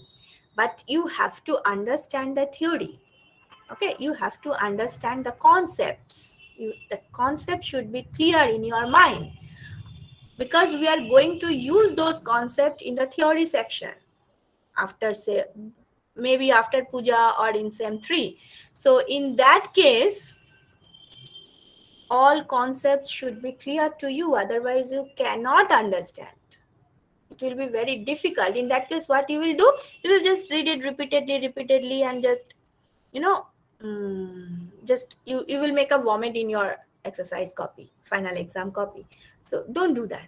But you have to understand the theory. Okay, you have to understand the concepts. The concept should be clear in your mind because we are going to use those concepts in the theory section after, say, maybe after puja or in sem 3. So in that case, all concepts should be clear to you, otherwise you cannot understand. It will be very difficult. In that case, what you will do, you will just read it repeatedly and just you will make a vomit in your exercise copy, final exam copy. So don't do that.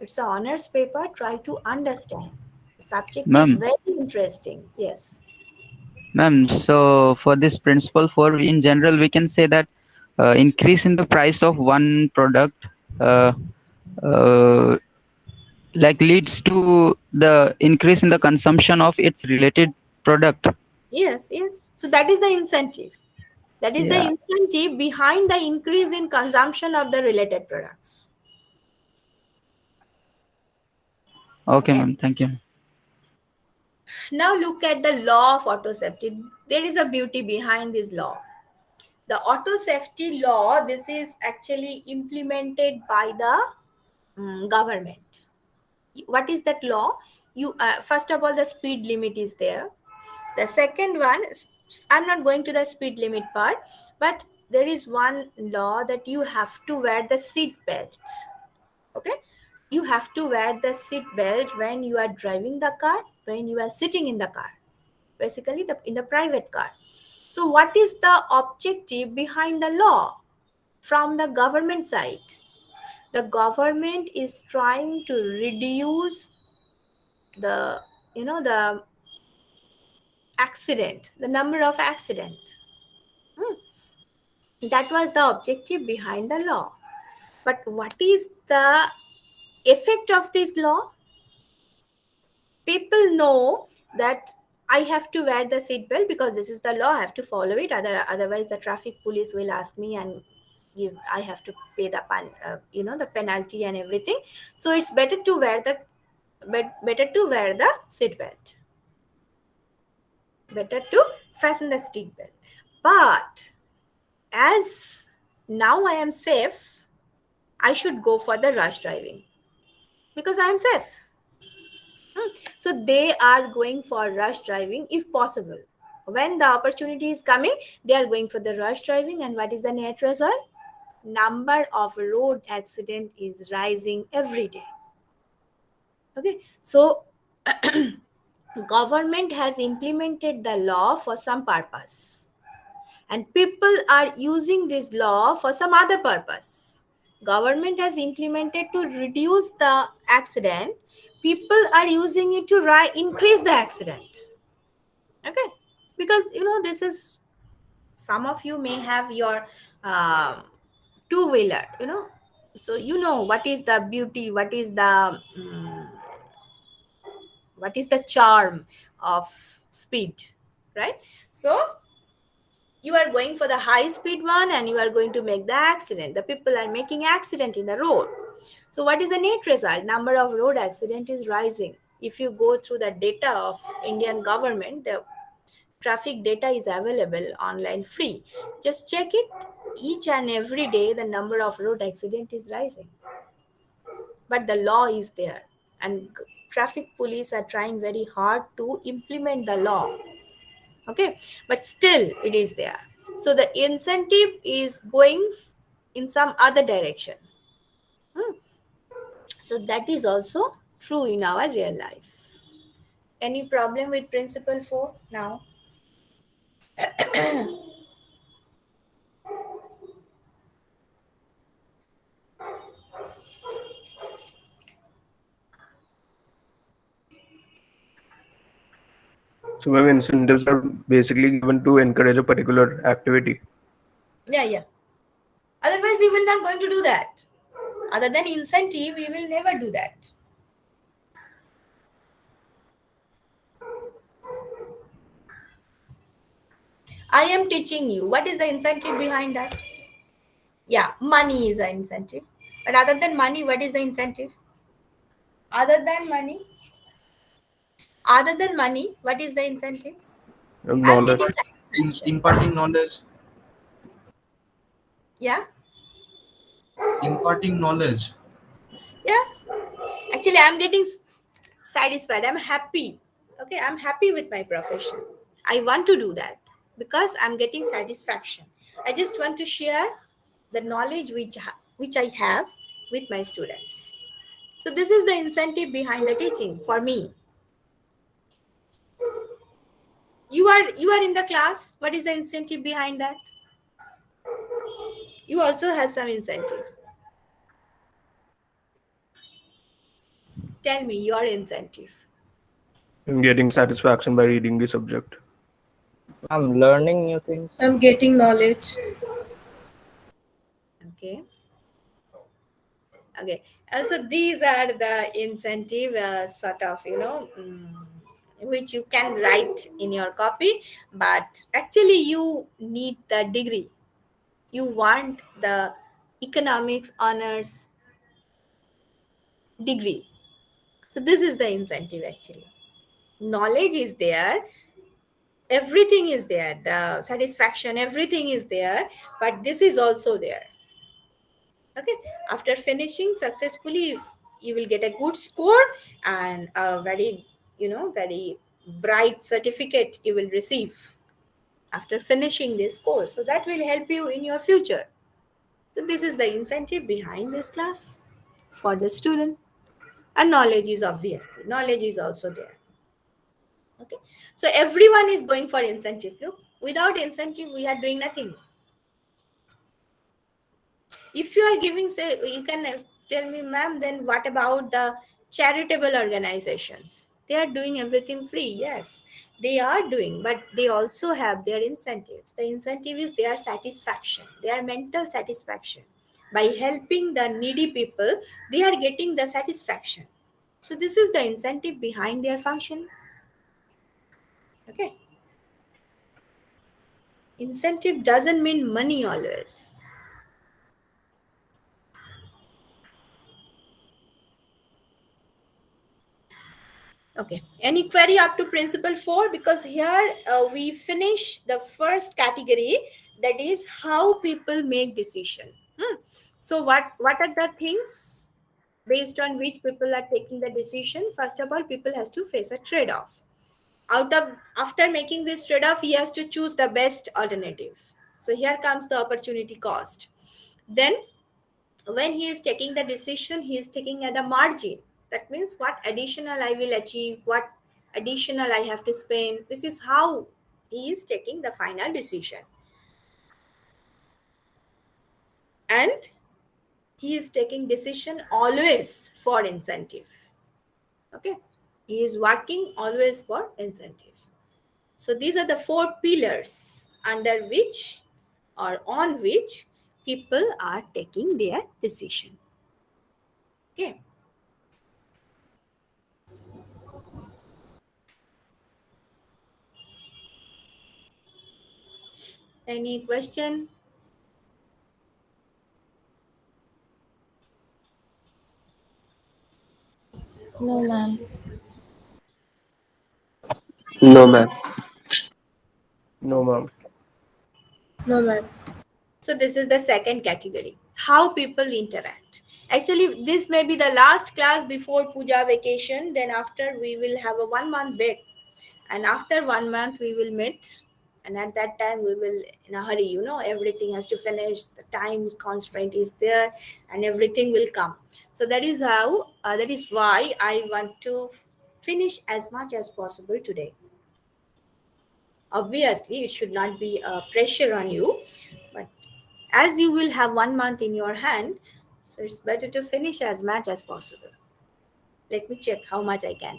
It's an honors paper. Try to understand. The subject is very interesting. Yes. Ma'am, so for this principle, for in general, we can say that increase in the price of one product like leads to the increase in the consumption of its related product. Yes. So that is the incentive. That is the incentive behind the increase in consumption of the related products. Okay, ma'am. Thank you. Now look at the law of auto safety. There is a beauty behind this law. The auto safety law, this is actually implemented by the government. What is that law? First of all, the speed limit is there. The second one, I'm not going to the speed limit part, but there is one law that you have to wear the seat belts. Okay, you have to wear the seat belt when you are driving the car, when you are sitting in the car, basically in the private car. So what is the objective behind the law? from the government side. The government is trying to reduce the, the accident, the number of accidents. That was the objective behind the law. But what is the effect of this law? People know that I have to wear the seatbelt because this is the law. I have to follow it. Otherwise, the traffic police will ask me and I have to pay the the penalty and everything. So it's better to wear the seatbelt. Better to fasten the seatbelt. But as now I am safe, I should go for the rush driving because I am safe. So they are going for rush driving if possible. When the opportunity is coming, they are going for the rush driving. And what is the net result? Number of road accident is rising every day. Okay, so government has implemented the law for some purpose, and people are using this law for some other purpose. Government has implemented to reduce the accident. People are using it to increase the accident. Okay, because this is, some of you may have your two-wheeler, so what is the beauty, what is the charm of speed, right? So you are going for the high speed one and you are going to make the accident. The people are making accident in the road. So what is the net result? Number of road accident is rising. If you go through the data of Indian government, the traffic data is available online free. Just check it. Each and every day the number of road accident is rising. But the law is there, and traffic police are trying very hard to implement the law. Okay, but still it is there. So the incentive is going in some other direction. So that is also true in our real life. Any problem with principle 4 now? So maybe incentives are basically given to encourage a particular activity. Yeah. Otherwise, you will not going to do that. Other than incentive, we will never do that. I am teaching you. What is the incentive behind that? Yeah, money is an incentive. But other than money, what is the incentive? Other than money, what is the incentive? Knowledge. Imparting knowledge. Yeah. Imparting knowledge. Yeah. Actually, I'm getting satisfied. I'm happy. Okay, I'm happy with my profession. I want to do that because I'm getting satisfaction. I just want to share the knowledge which I have with my students. So this is the incentive behind the teaching for me. You are in the class. What is the incentive behind that? You also have some incentive. Tell me your incentive. I'm getting satisfaction by reading the subject. I'm learning new things. I'm getting knowledge. Okay. So these are the incentive sort of, which you can write in your copy, but actually you need the degree. You want the economics honors degree. So this is the incentive actually. Knowledge is there. Everything is there. The satisfaction, everything is there, but this is also there. Okay, after finishing successfully, you will get a good score and a very bright certificate you will receive after finishing this course. So that will help you in your future. So this is the incentive behind this class for the student. And knowledge is also there. Okay, so everyone is going for incentive. Look, without incentive we are doing nothing. If you are giving, say, you can tell me, ma'am, then what about the charitable organizations? They are doing everything free. Yes, they are doing, but they also have their incentives. The incentive is their satisfaction, their mental satisfaction. By helping the needy people, they are getting the satisfaction. So this is the incentive behind their function. Okay. Incentive doesn't mean money always. Okay. Any query up to principle 4? Because here we finish the first category, that is how people make decision. So what are the things based on which people are taking the decision? First of all, people has to face a trade-off. After making this trade-off, he has to choose the best alternative. So here comes the opportunity cost. Then when he is taking the decision, he is taking at the margin. That means what additional I will achieve, what additional I have to spend. This is how he is taking the final decision. And he is taking decision always for incentive. Okay. He is working always for incentive. So these are the 4 pillars under which or on which people are taking their decision. Okay. Any question? No, ma'am. No, ma'am. No, ma'am. No, ma'am. So this is the second category, how people interact. Actually, this may be the last class before Puja vacation. Then after we will have a 1 month break. And after 1 month we will meet. And at that time we will in a hurry, everything has to finish. The time constraint is there and everything will come. So that is how, that is why I want to finish as much as possible today. Obviously, it should not be a pressure on you, but as you will have 1 month in your hand, so it's better to finish as much as possible. Let me check how much I can.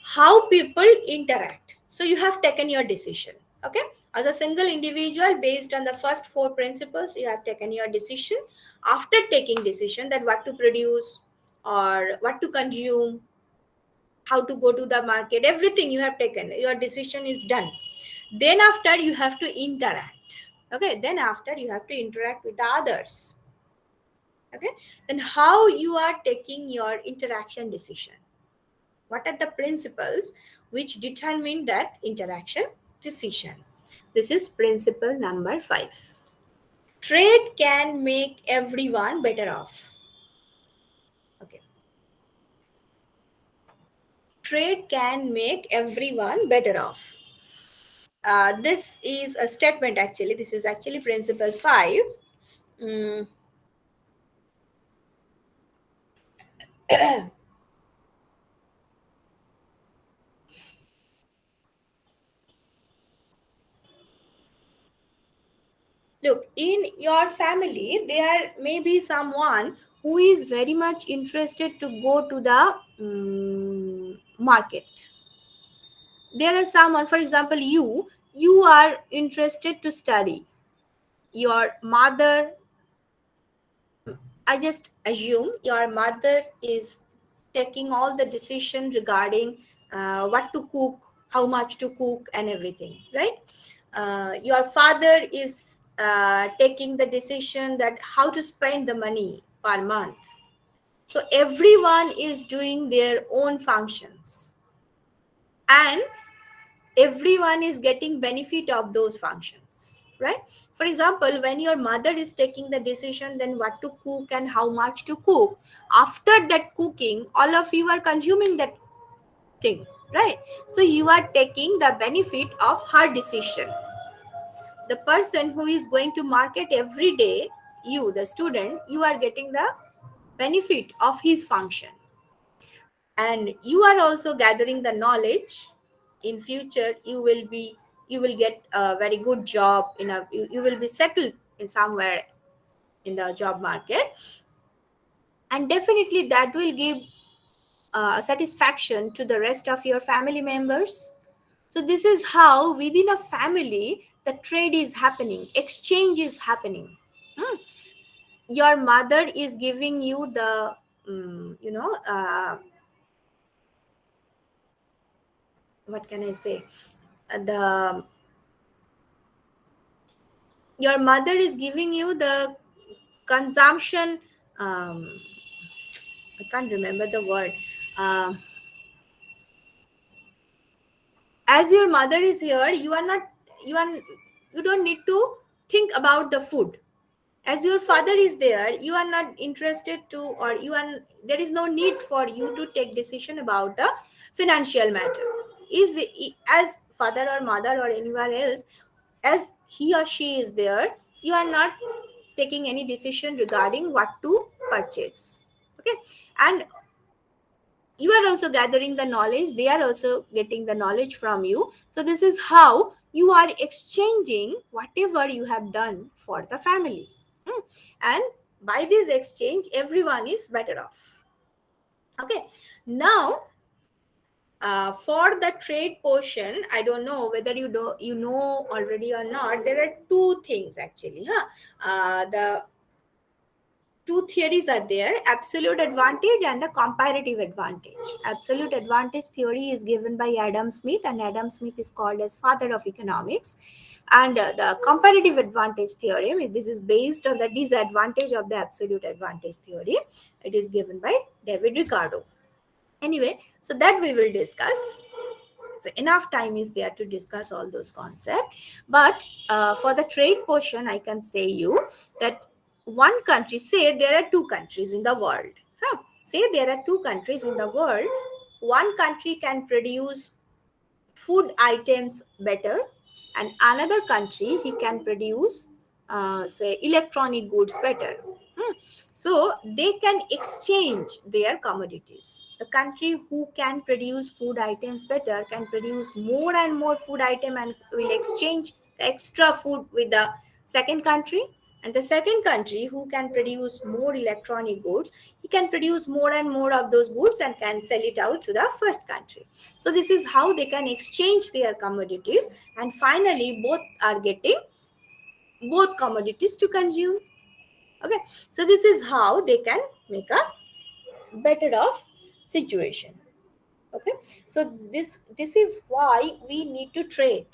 How people interact. So you have taken your decision. Okay. As a single individual, based on the first 4 principles, you have taken your decision. After taking decision that what to produce or what to consume, how to go to the market, everything you have taken, your decision is done. Then after you have to interact. Okay. Then after you have to interact with the others. Okay. Then how you are taking your interaction decision. What are the principles which determine that interaction decision? This is principle number 5. Trade can make everyone better off. Okay. Trade can make everyone better off. This is a statement actually. This is actually principle 5. Look, in your family, there may be someone who is very much interested to go to the market. There is someone, for example, you are interested to study. Your mother, I just assume your mother is taking all the decision regarding what to cook, how much to cook and everything, right? Your father is taking the decision that how to spend the money per month. So everyone is doing their own functions and everyone is getting benefit of those functions, right? For example, when your mother is taking the decision then what to cook and how much to cook, after that cooking all of you are consuming that thing, right? So you are taking the benefit of her decision. The person who is going to market every day, you the student, you are getting the benefit of his function, and you are also gathering the knowledge. In future you will get a very good job you will be settled in somewhere in the job market, and definitely that will give satisfaction to the rest of your family members. So this is how within a family the trade is happening, exchange is happening. Your mother is giving you the what can I say, the your mother is giving you the consumption, I can't remember the word. As your mother is here, you don't need to think about the food. As your father is there, you are not interested to, or there is no need for you to take decision about the financial matter. As father or mother or anyone else, as he or she is there, you are not taking any decision regarding what to purchase. Okay, and you are also gathering the knowledge, they are also getting the knowledge from you. So this is how you are exchanging whatever you have done for the family. And by this exchange, everyone is better off. Okay, now for the trade portion, I don't know whether you know already or not. There are two things actually. The two theories are there: absolute advantage and the comparative advantage. Absolute advantage theory is given by Adam Smith, and Adam Smith is called as father of economics. And the comparative advantage theorem, this is based on the disadvantage of the absolute advantage theory. It is given by David Ricardo. Anyway, so that we will discuss. So enough time is there to discuss all those concepts. But for the trade portion, I can say you that one country, say there are two countries in the world. Say there are two countries in the world. One country can produce food items better, and another country he can produce say electronic goods better. So they can exchange their commodities. The country who can produce food items better can produce more and more food item and will exchange the extra food with the second country. And the second country who can produce more electronic goods, he can produce more and more of those goods and can sell it out to the first country. So this is how they can exchange their commodities, and finally both are getting both commodities to consume. Okay, so this is how they can make a better off situation. Okay, so this is why we need to trade.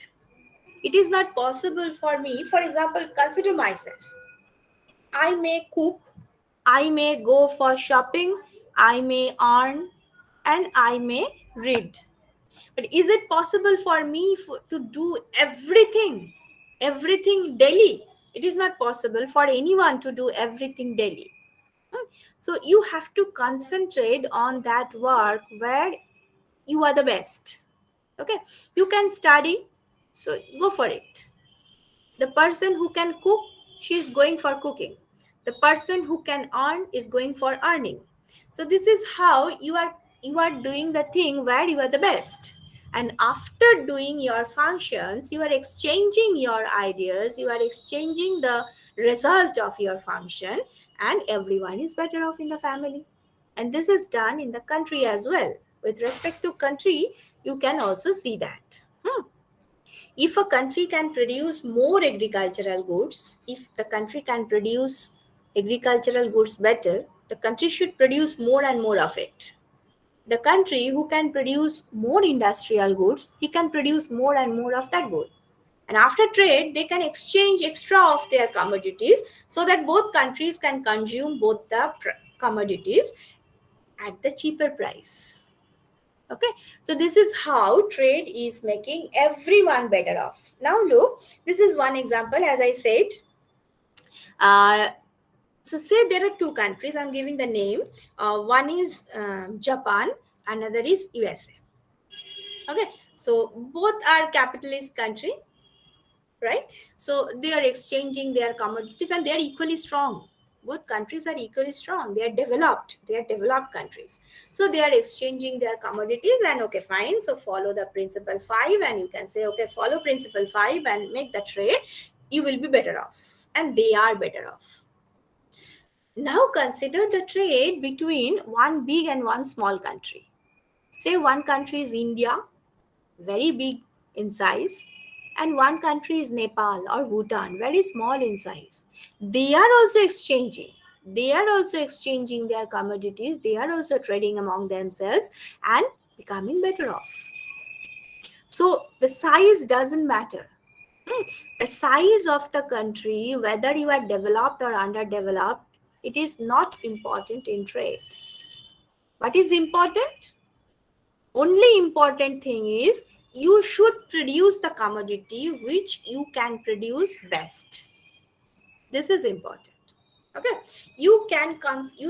It is not possible for me, for example, consider myself. I may cook, I may go for shopping, I may earn, and I may read. But is it possible for me to do everything daily? It is not possible for anyone to do everything daily. So you have to concentrate on that work where you are the best. Okay, you can study, so go for it. The person who can cook, she is going for cooking. The person who can earn is going for earning. So this is how you are doing the thing where you are the best. And after doing your functions, you are exchanging your ideas, you are exchanging the result of your function, and everyone is better off in the family. And this is done in the country as well. With respect to country, you can also see that. If a country can produce more agricultural goods, if the country can produce agricultural goods better, the country should produce more and more of it. The country who can produce more industrial goods, he can produce more and more of that good. And after trade, they can exchange extra of their commodities so that both countries can consume both the commodities at the cheaper price. Okay, so this is how trade is making everyone better off. Now look, this is one example, as I said. So say there are two countries, I'm giving the name. One is Japan, another is USA. Okay, so both are capitalist country, right? So they are exchanging their commodities and they are equally strong. Both countries are equally strong. They are developed countries. So they are exchanging their commodities, and okay, fine. So follow the principle 5, and you can say, okay, follow principle 5 and make the trade. You will be better off, and they are better off. Now consider the trade between one big and one small country. Say one country is India, very big in size, and one country is Nepal or Bhutan, very small in size. They are also exchanging. They are also exchanging their commodities. They are also trading among themselves and becoming better off. So the size doesn't matter. The size of the country, whether you are developed or underdeveloped, it is not important in trade. What is important? Only important thing is you should produce the commodity which you can produce best. This is important. Okay, you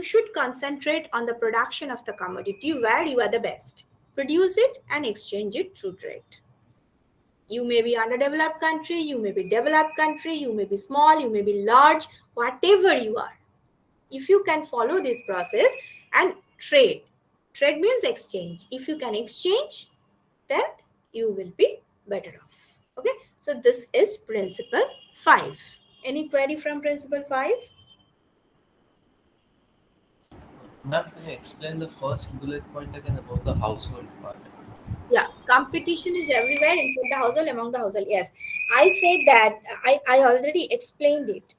should concentrate on the production of the commodity where you are the best. Produce it and exchange it through trade. You may be underdeveloped country, you may be developed country, you may be small, you may be large, whatever you are. If you can follow this process and trade means exchange. If you can exchange, then you will be better off. Okay, so this is principle 5. Any query from principle 5? Ma'am, can you explain the first bullet point again about the household part? Yeah, competition is everywhere inside the household, among the household. Yes, I said that. I already explained it.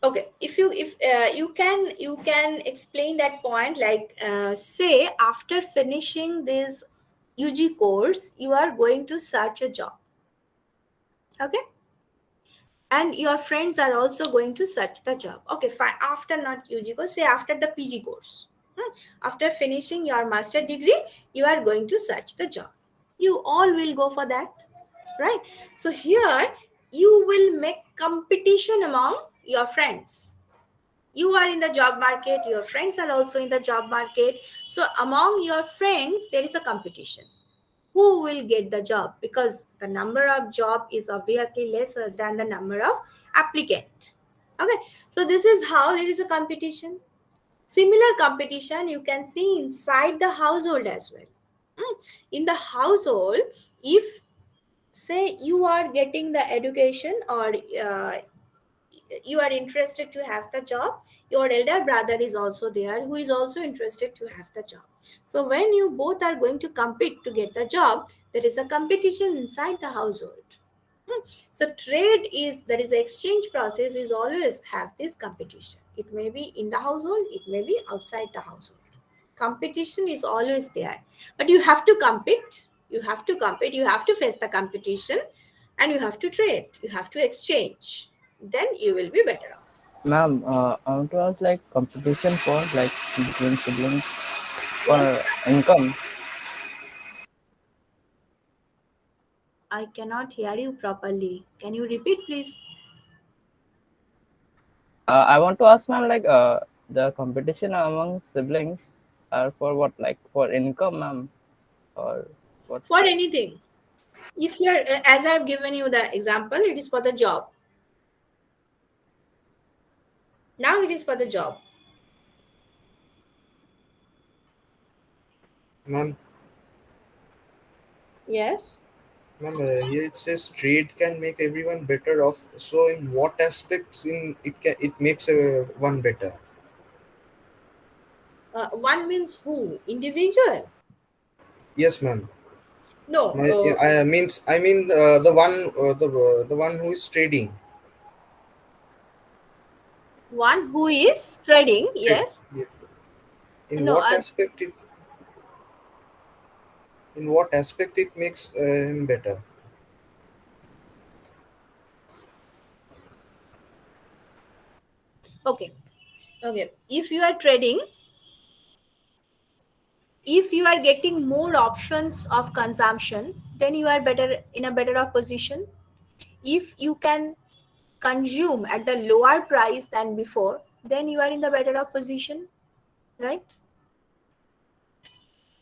Okay, if you can explain that point, like say after finishing this UG course, you are going to search a job. Okay, and your friends are also going to search the job. Okay, fine. After not UG course, say after the PG course, after finishing your master degree, you are going to search the job. You all will go for that, right? So here you will make competition among your friends. You are in the job market, your friends are also in the job market. So among your friends, there is a competition. Who will get the job? Because the number of job is obviously lesser than the number of applicant. Okay, so this is how there is a competition. Similar competition you can see inside the household as well. In the household, if say you are getting the education or you are interested to have the job, your elder brother is also there who is also interested to have the job. So when you both are going to compete to get the job, there is a competition inside the household. So trade is, there is exchange process is always have this competition. It may be in the household, it may be outside the household. Competition is always there, but you have to compete, you have to face the competition, and you have to trade, you have to exchange, then you will be better off. Ma'am, I want to ask like competition for like between siblings for Yes. income. I cannot hear you properly. Can you repeat, please? I want to ask ma'am like the competition among siblings are for what, like for income, ma'am, or what? For anything. If you are, as I have given you the example, it is for the job. Now it is for the job. Ma'am, Yes. ma'am, here it says trade can make everyone better off. So, in what aspects it makes one better? One means who? Individual? Yes, ma'am. No. I mean the one who is trading. One who is trading, yes. Yeah. In No, what aspect it makes him better? okay. If you are trading, if you are getting more options of consumption, then you are better in a better off position. If you can consume at the lower price than before, then you are in the better off position, right?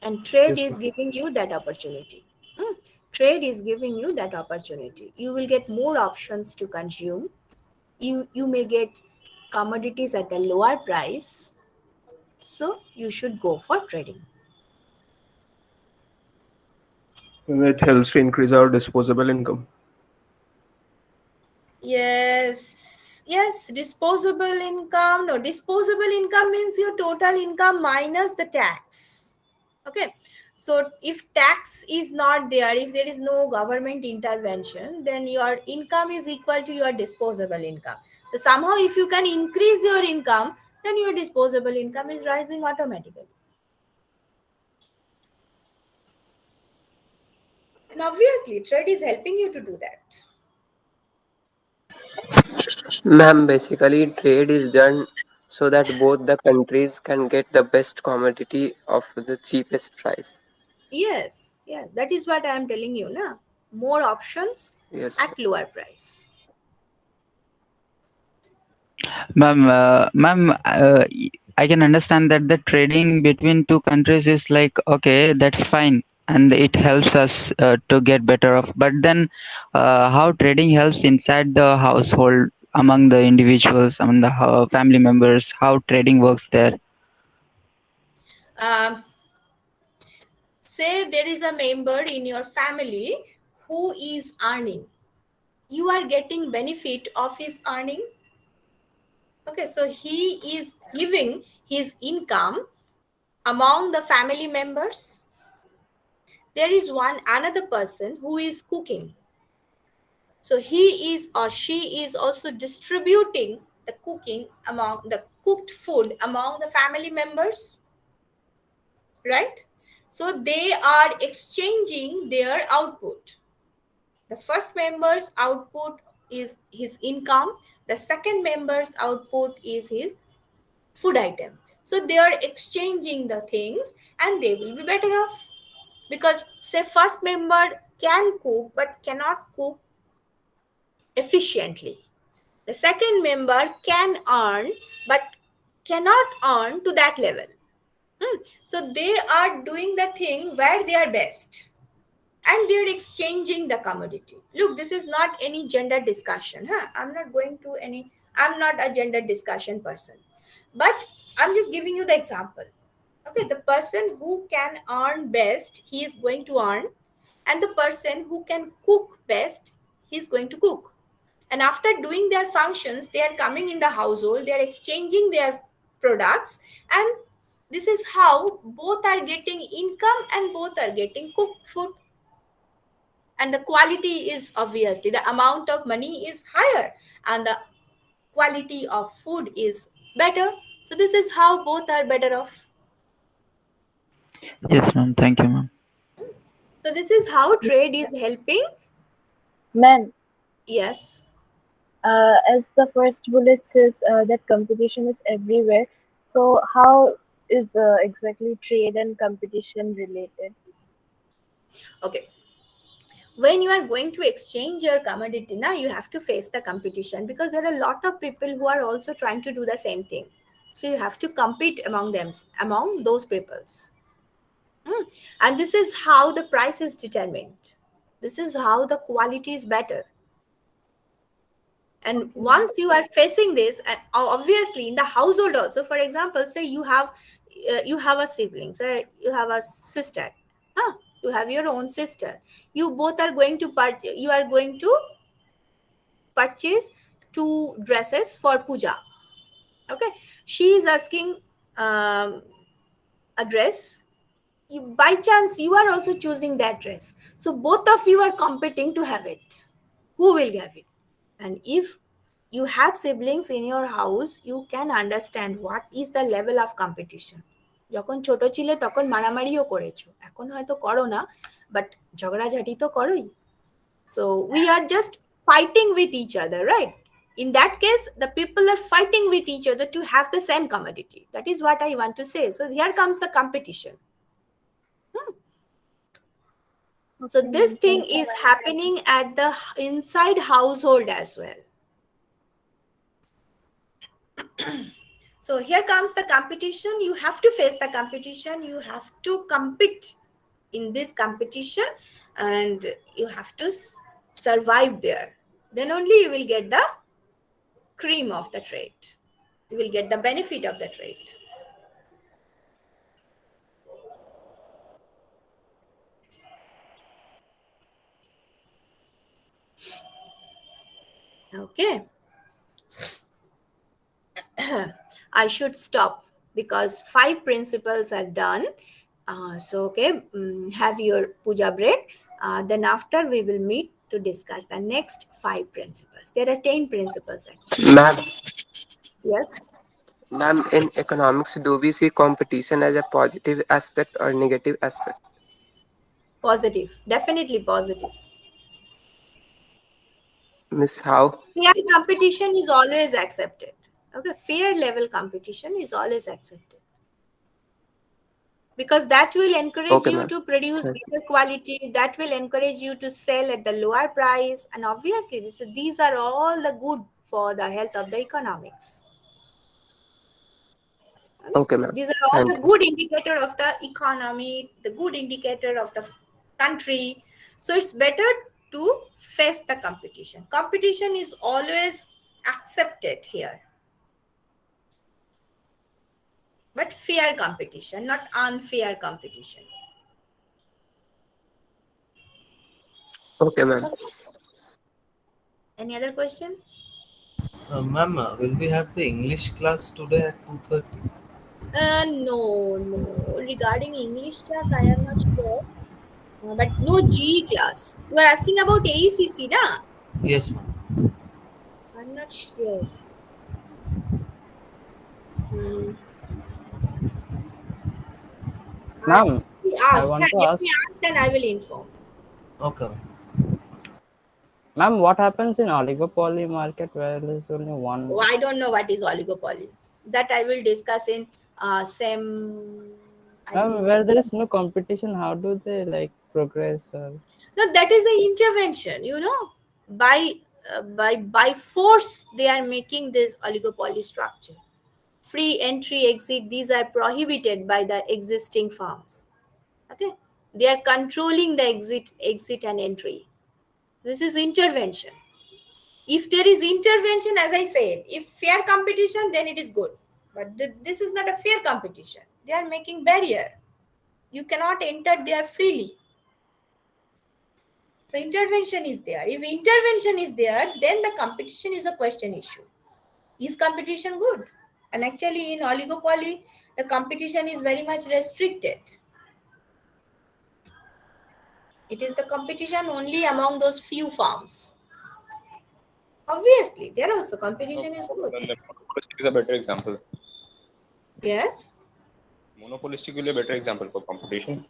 And trade Yes, is ma'am. giving you that opportunity. Trade is giving you that opportunity. You will get more options to consume. You may get commodities at the lower price, so you should go for trading. And it helps to increase our disposable income. Yes, disposable income. No, disposable income means your total income minus the tax. Okay, so if tax is not there, if there is no government intervention, then your income is equal to your disposable income. So somehow if you can increase your income, then your disposable income is rising automatically. And obviously trade is helping you to do that. Ma'am, basically, trade is done so that both the countries can get the best commodity of the cheapest price. Yes, that is what I am telling you now. More options Yes, at lower price. Ma'am, I can understand that the trading between two countries is like, okay, that's fine, and it helps us to get better off. But then, how trading helps inside the household among the individuals, among the family members, how trading works there? Say there is a member in your family who is earning. You are getting benefit of his earning. Okay, so he is giving his income among the family members. There is another person who is cooking. So he is or she is also distributing the cooking among the cooked food among the family members, right? So they are exchanging their output. The first member's output is his income. The second member's output is his food item. So they are exchanging the things and they will be better off. Because say first member can cook but cannot cook efficiently. The second member can earn but cannot earn to that level. So they are doing the thing where they are best. And they're exchanging the commodity. Look, this is not any gender discussion. I'm not a gender discussion person. But I'm just giving you the example. Okay, the person who can earn best, he is going to earn. And the person who can cook best, he's going to cook. And after doing their functions, they are coming in the household, they are exchanging their products. And this is how both are getting income and both are getting cooked food. And the quality is obviously the amount of money is higher and the quality of food is better. So this is how both are better off. Yes, ma'am. Thank you, ma'am. So this is how trade is helping. Ma'am, Yes. as the first bullet says that competition is everywhere. So how is exactly trade and competition related? Okay. When you are going to exchange your commodity, now you have to face the competition because there are a lot of people who are also trying to do the same thing. So you have to compete among them, among those peoples. And this is how the price is determined. This is how the quality is better. And once you are facing this, and obviously in the household also, for example, say you have a sibling, say you have a sister, you have your own sister. You both are going to purchase two dresses for puja. Okay, she is asking a dress. By chance you are also choosing that dress, so both of you are competing to have it. Who will have it? And if you have siblings in your house, you can understand what is the level of competition. যখন ছোট ছিলে তখন মারামারিও করেছো, এখন হয়তো করো না, but ঝগড়াঝাটি তো করোই. So we are just fighting with each other, right? In that case, the people are fighting with each other to have the same commodity. That is what I want to say. So here comes the competition. So this thing is happening at the inside household as well. So here comes the competition. You have to face the competition. You have to compete in this competition and you have to survive there. Then only you will get the cream of the trade. You will get the benefit of the trade. Okay. I should stop because 5 principles are done. So, okay, have your puja break. Then after we will meet to discuss the next 5 principles. There are 10 principles actually. Ma'am, Yes, ma'am, in economics, do we see competition as a positive aspect or negative aspect? positive, definitely positive. Miss, how? Fair competition is always accepted. Okay, fair level competition is always accepted because that will encourage Okay, you ma'am. to produce Thank better quality, that will encourage you to sell at the lower price, and obviously these are all the good for the health of the economics. Okay, ma'am. These are all Thank the you. good indicator of the economy, the good indicator of the country. So it's better to face the competition. Competition is always accepted here, but fair competition, not unfair competition. Okay, ma'am. Any other question? Ma'am, will we have the English class today at 2:30? No. Regarding English class, I am not sure. But no GE class. You are asking about AECC, na? Yes, ma'am. I'm not sure. Hmm. I Ma'am, will I ask. want to Let me ask, ask, and I will inform. Okay, ma'am. ma'am, what happens in oligopoly market where there's only one? Oh, I don't know what is oligopoly. That I will discuss in same. I Ma'am, think where there is no competition, how do they like progress? no. That is the intervention. You know, by force they are making this oligopoly structure. Free entry, exit. These are prohibited by the existing firms. Okay, they are controlling the exit and entry. This is intervention. If there is intervention, as I said, if fair competition, then it is good, but this is not a fair competition. They are making barrier. You cannot enter there freely. So intervention is there. If intervention is there, then the competition is a question issue. Is competition good? And actually in oligopoly, the competition is very much restricted. It is the competition only among those few firms. Obviously, there also competition is good. Monopolistic is a better example. Yes. Monopolistic will be a better example for competition.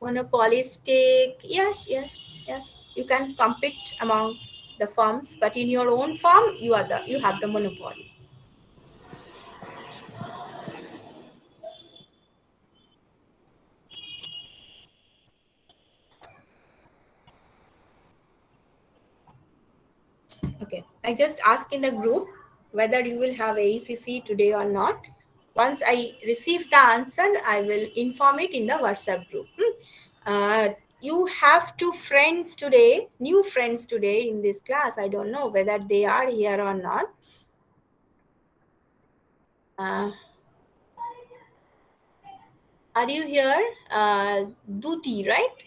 Monopolistic, yes. You can compete among the firms, but in your own firm, you have the monopoly. Okay, I just asked in the group whether you will have AECC today or not. Once I receive the answer, I will inform it in the WhatsApp group. You have 2 friends today, new friends today in this class. I don't know whether they are here or not. Are you here? Duti, right?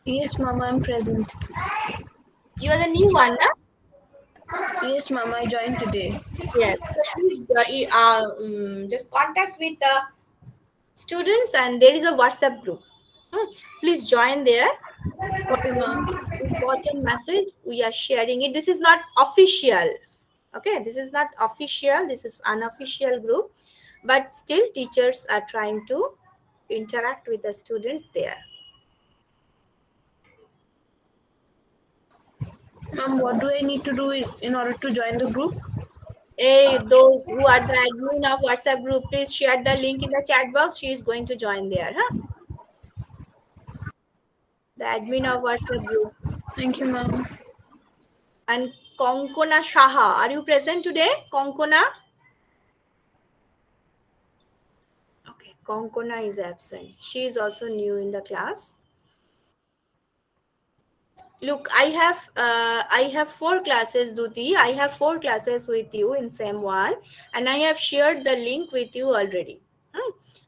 Yes, Mama, I'm present. You are the new one, huh? Yes, Mama, I joined today. Yes. So please just contact with the students, and there is a WhatsApp group. Please join there. For any important message, we are sharing it. This is not official. Okay, this is not official. This is unofficial group, but still teachers are trying to interact with the students there. Mom, what do I need to do in order to join the group? Hey, those who are the admin of WhatsApp group, please share the link in the chat box. She is going to join there, huh? The admin of WhatsApp group. Thank you, Mom. And Konkona Shaha, are you present today, Konkona? Okay, Konkona is absent. She is also new in the class. Look, I have 4 classes, Duti. I have 4 classes with you in SEM 1, and I have shared the link with you already.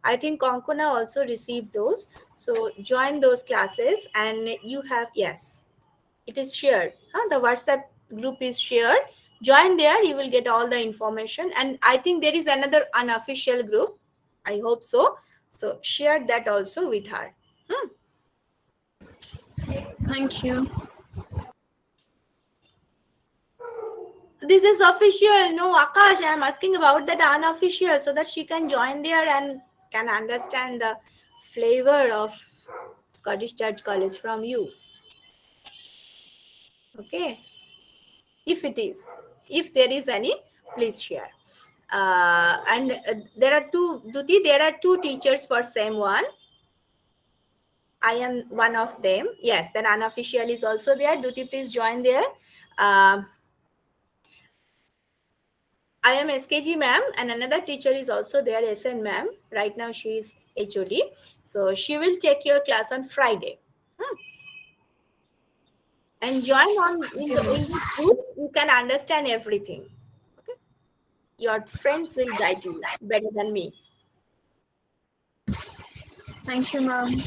I think Konkona also received those. So join those classes, and you have, yes, it is shared. The WhatsApp group is shared. Join there, you will get all the information. And I think there is another unofficial group. I hope so. So share that also with her. Thank you. This is official. No, Akash, I am asking about that unofficial so that she can join there and can understand the flavor of Scottish Church College from you. Okay. If it is, if there is any, please share. There are two, Duti, there are two teachers for same one. I am one of them. Yes, then unofficial is also there. Duti, please join there. I am SKG ma'am, and another teacher is also there, SN ma'am. Right now she is HOD. So she will take your class on Friday. And join on in the groups, you can understand everything. Okay, your friends will guide you better than me. Thank you, ma'am.